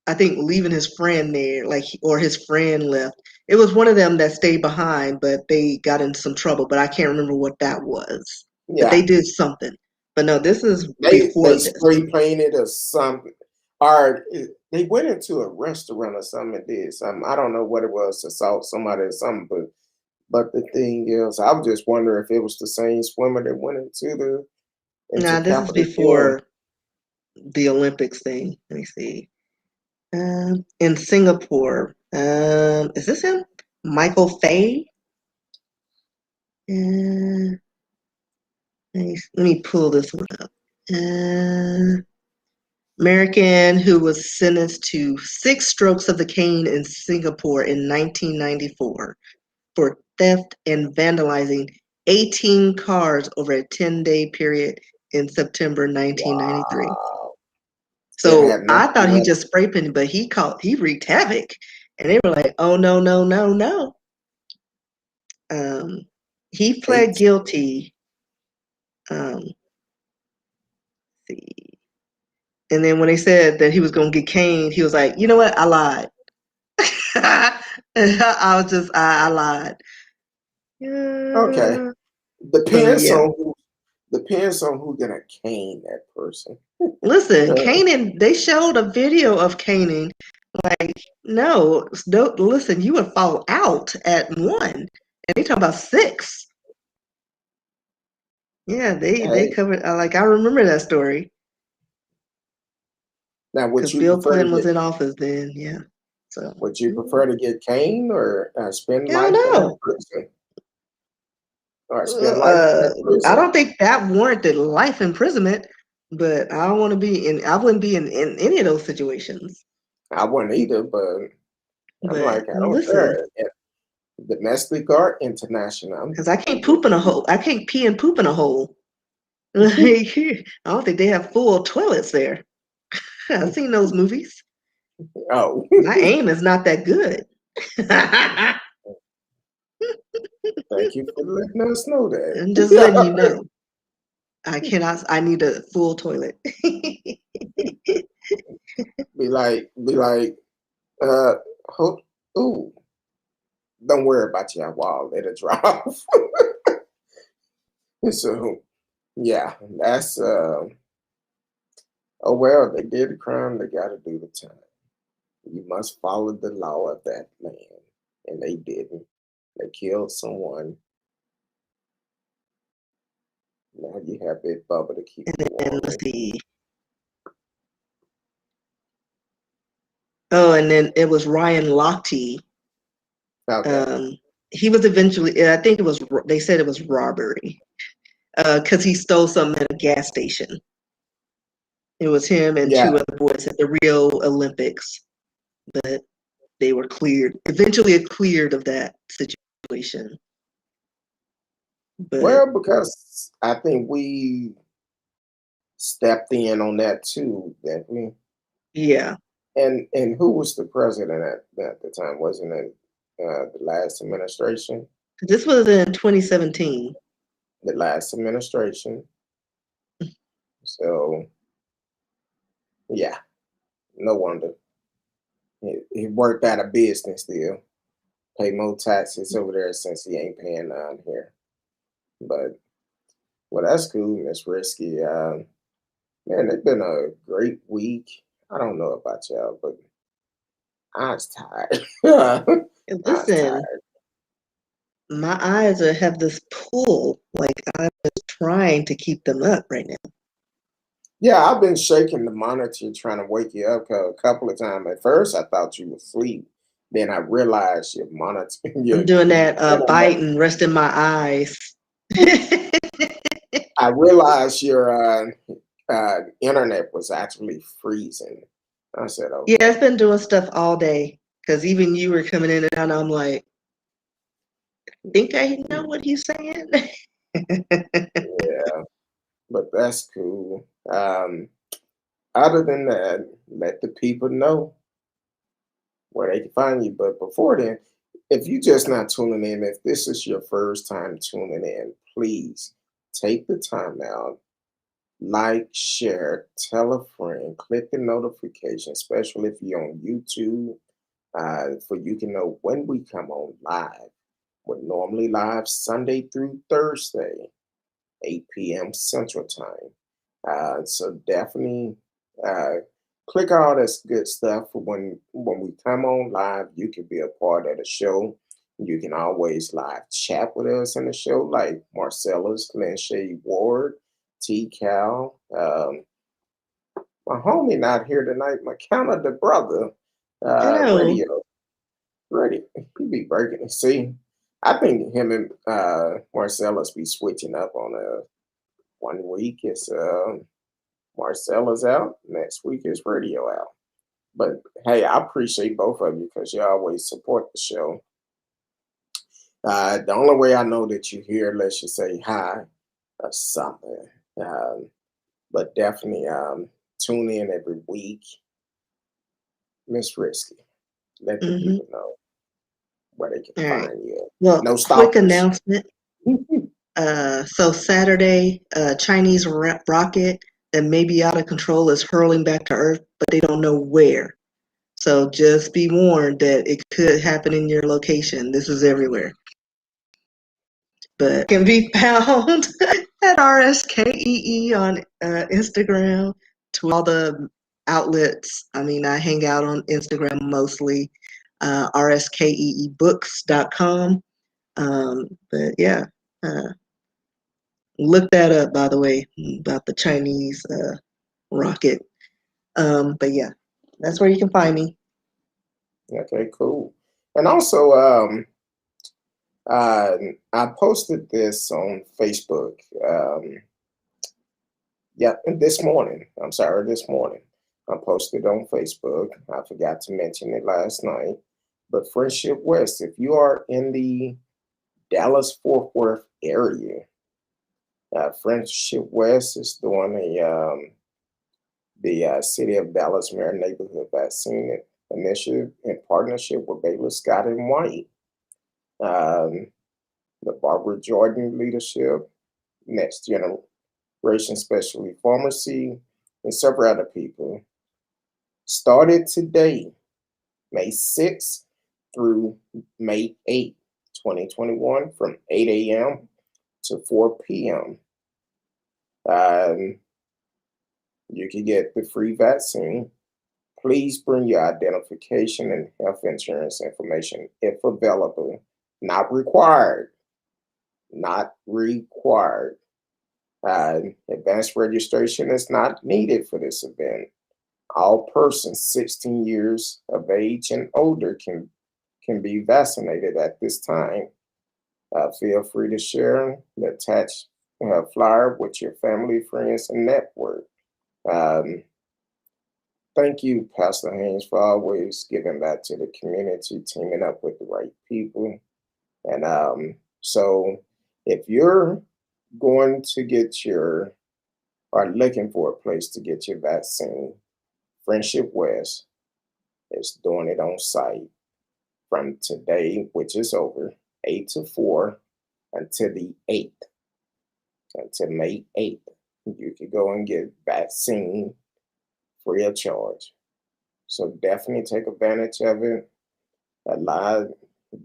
S2: I think, leaving his friend there, like or his friend left. It was one of them that stayed behind, but they got into some trouble. But I can't remember what that was. But
S3: yeah.
S2: they did something. But no, this is
S3: They
S2: before this.
S3: spray painted or something. Or they went into a restaurant or something and did something. I don't know what it was, assault somebody or something, but the thing is, I was just wondering if it was the same swimmer that went into
S2: Nah, this is
S3: Capitol Hill.
S2: before the Olympics thing. Let me see. In Singapore, is this him? Michael Fay? Let me pull this one up. American who was sentenced to 6 strokes of the cane in Singapore in 1994 for theft and vandalizing 18 cars over a 10-day period in September 1993.
S3: Wow.
S2: So I thought he just spray painted, but he wreaked havoc. And they were like, oh, no, no, no, no. He pled guilty. See. And then when they said that he was going to get caned, he was like, you know what? I lied. I lied.
S3: Okay. Depends on who gonna cane that person.
S2: Listen, caning, they showed a video of caning. Like, no, listen, you would fall out at 1. And they talk about 6. Yeah, they covered, like, I remember that story.
S3: Now, would
S2: Because
S3: you
S2: Bill
S3: prefer
S2: Clinton was in office then, yeah. So
S3: would you prefer to get caned or spend
S2: hell
S3: life in
S2: no.
S3: prison? Or spend life in prison?
S2: I don't think that warranted life imprisonment, but I don't want to be in. I wouldn't be in any of those situations.
S3: I wouldn't either, but I'm like, I don't
S2: listen,
S3: care. Domestic or international.
S2: because I can't poop in a hole. I can't pee and poop in a hole. I don't think they have full toilets there. I've seen those movies.
S3: Oh,
S2: My aim is not that good.
S3: thank you for letting us know that.
S2: I'm just letting you know. I need a full toilet.
S3: be like, ooh, don't worry about your wall, let it drop. So, yeah, that's oh well, they did the crime, they got to do the time. You must follow the law of that man, and they didn't. They killed someone. Now you have Big Bubba to keep you warm.
S2: Let's see. Oh, and then it was Ryan Lochte.
S3: Okay.
S2: He was eventually, I think they said it was robbery because he stole something at a gas station. It was him and 2 other boys at the Rio Olympics, but they were cleared. Eventually, it cleared of that situation. But,
S3: well, because I think we stepped in on that too, didn't we?
S2: Yeah.
S3: And who was the president at the time? Wasn't it the last administration?
S2: This was in 2017.
S3: The last administration. So, yeah, no wonder. He worked out of business still. Pay more taxes over there since he ain't paying none here. But, well, that's cool, Miss Risky. Man, it's been a great week. I don't know about y'all, but I was tired.
S2: Listen, my eyes have this pull. Like I'm just trying to keep them up right now.
S3: Yeah, I've been shaking the monitor trying to wake you up a couple of times. At first, I thought you were asleep. Then I realized your monitor.
S2: I'm doing that bite and resting my eyes.
S3: I realized your internet was actually freezing. I said, okay.
S2: Yeah, it's been doing stuff all day. Because even you were coming in and out, and I'm like, think I know what he's saying?
S3: Yeah, but that's cool. Other than that, let the people know where they can find you. But before then, if you're just not tuning in, if this is your first time tuning in, please take the time out, like, share, tell a friend, click the notification, especially if you're on YouTube, for you can know when we come on live. We're normally live Sunday through Thursday, 8 p.m. Central Time. So definitely click all this good stuff for when we come on live. You can be a part of the show. You can always live chat with us in the show, like Marcellus, Lynn Ward, T Cal. My homie not here tonight, my Canada brother,
S2: Hello.
S3: radio. He be breaking it. See, I think him and Marcellus be switching up on 1 week it's Marcella's out, next week is radio out. But hey, I appreciate both of you because you always support the show. The only way I know that you're here, unless you say hi or something. But definitely tune in every week. Miss Risky, let the people know where they can
S2: All right.
S3: find you.
S2: Well,
S3: No
S2: quick
S3: stalkers.
S2: announcement. So Saturday, Chinese rocket that may be out of control is hurling back to Earth, but they don't know where. So just be warned that it could happen in your location. This is everywhere. But can be found at RSKEE on Instagram, to all the outlets. I mean, I hang out on Instagram mostly, rskeebooks.com. But yeah, look that up, by the way, about the Chinese rocket. But yeah, that's where you can find me.
S3: Okay, cool. And also, I posted this on Facebook. This morning. I'm sorry, this morning. I posted on Facebook. I forgot to mention it last night. But Friendship West, if you are in the Dallas-Fort Worth area, Friendship West is doing the City of Dallas Mayor Neighborhood Vaccine Initiative in partnership with Baylor Scott and White. The Barbara Jordan leadership, Next Generation Specialty Pharmacy, and several other people. Started today, May 6th through May 8th, 2021, from 8 a.m. to 4 p.m. You can get the free vaccine. Please bring your identification and health insurance information if available. Not required. Not required. Advanced registration is not needed for this event. All persons 16 years of age and older can be vaccinated at this time. Feel free to share the attached flyer with your family, friends, and network. Thank you, Pastor Haynes, for always giving back to the community, teaming up with the right people. And so if you're going to get or looking for a place to get your vaccine, Friendship West is doing it on site from today, which is over, 8 to 4, until the 8th, until May 8th. You can go and get vaccine free of charge. So definitely take advantage of it.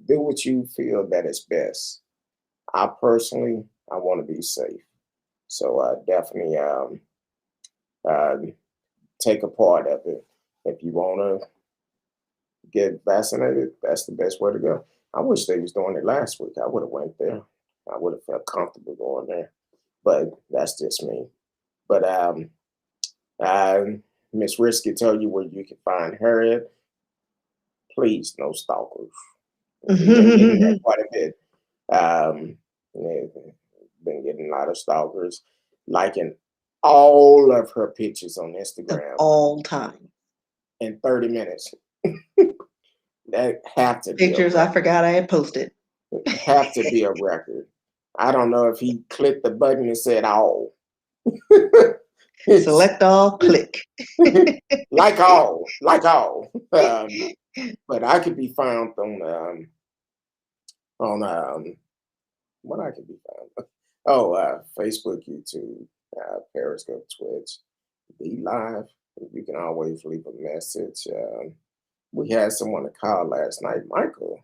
S3: Do what you feel that is best. I personally want to be safe. So definitely take a part of it. If you want to get vaccinated, that's the best way to go. I wish they was doing it last week. I would have went there. I would have felt comfortable going there. But that's just me. But Miss Risky tell you where you can find her at. Please, no stalkers. We've been getting that quite a bit. Been getting a lot of stalkers liking all of her pictures on Instagram.
S2: All time.
S3: In 30 minutes. That have to be
S2: pictures I forgot I had posted.
S3: Have to be a record. I don't know if he clicked the button and said all.
S2: Select all, click.
S3: like all. But I could be found on what I could be found. Facebook, YouTube, Periscope, Twitch, be live. You can always leave a message. We had someone to call last night, Michael.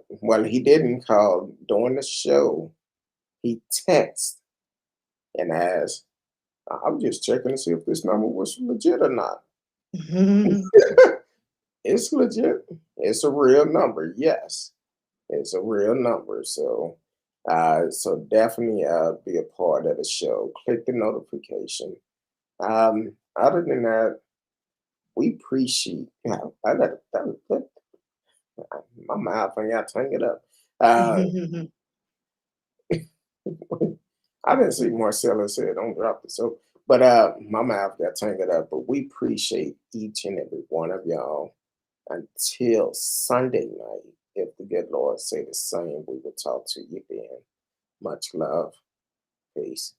S3: Well, he didn't call during the show. He texted and asked, I'm just checking to see if this number was legit or not. It's legit. It's a real number. Yes, it's a real number. So, so definitely be a part of the show. Click the notification. Other than that, we appreciate. I got my mouth. I got to hang it up. I didn't see Marcella said don't drop it. So, but my mouth got tangled up. But we appreciate each and every one of y'all. Until Sunday night, if the good Lord say the same, we will talk to you then. Much love. Peace.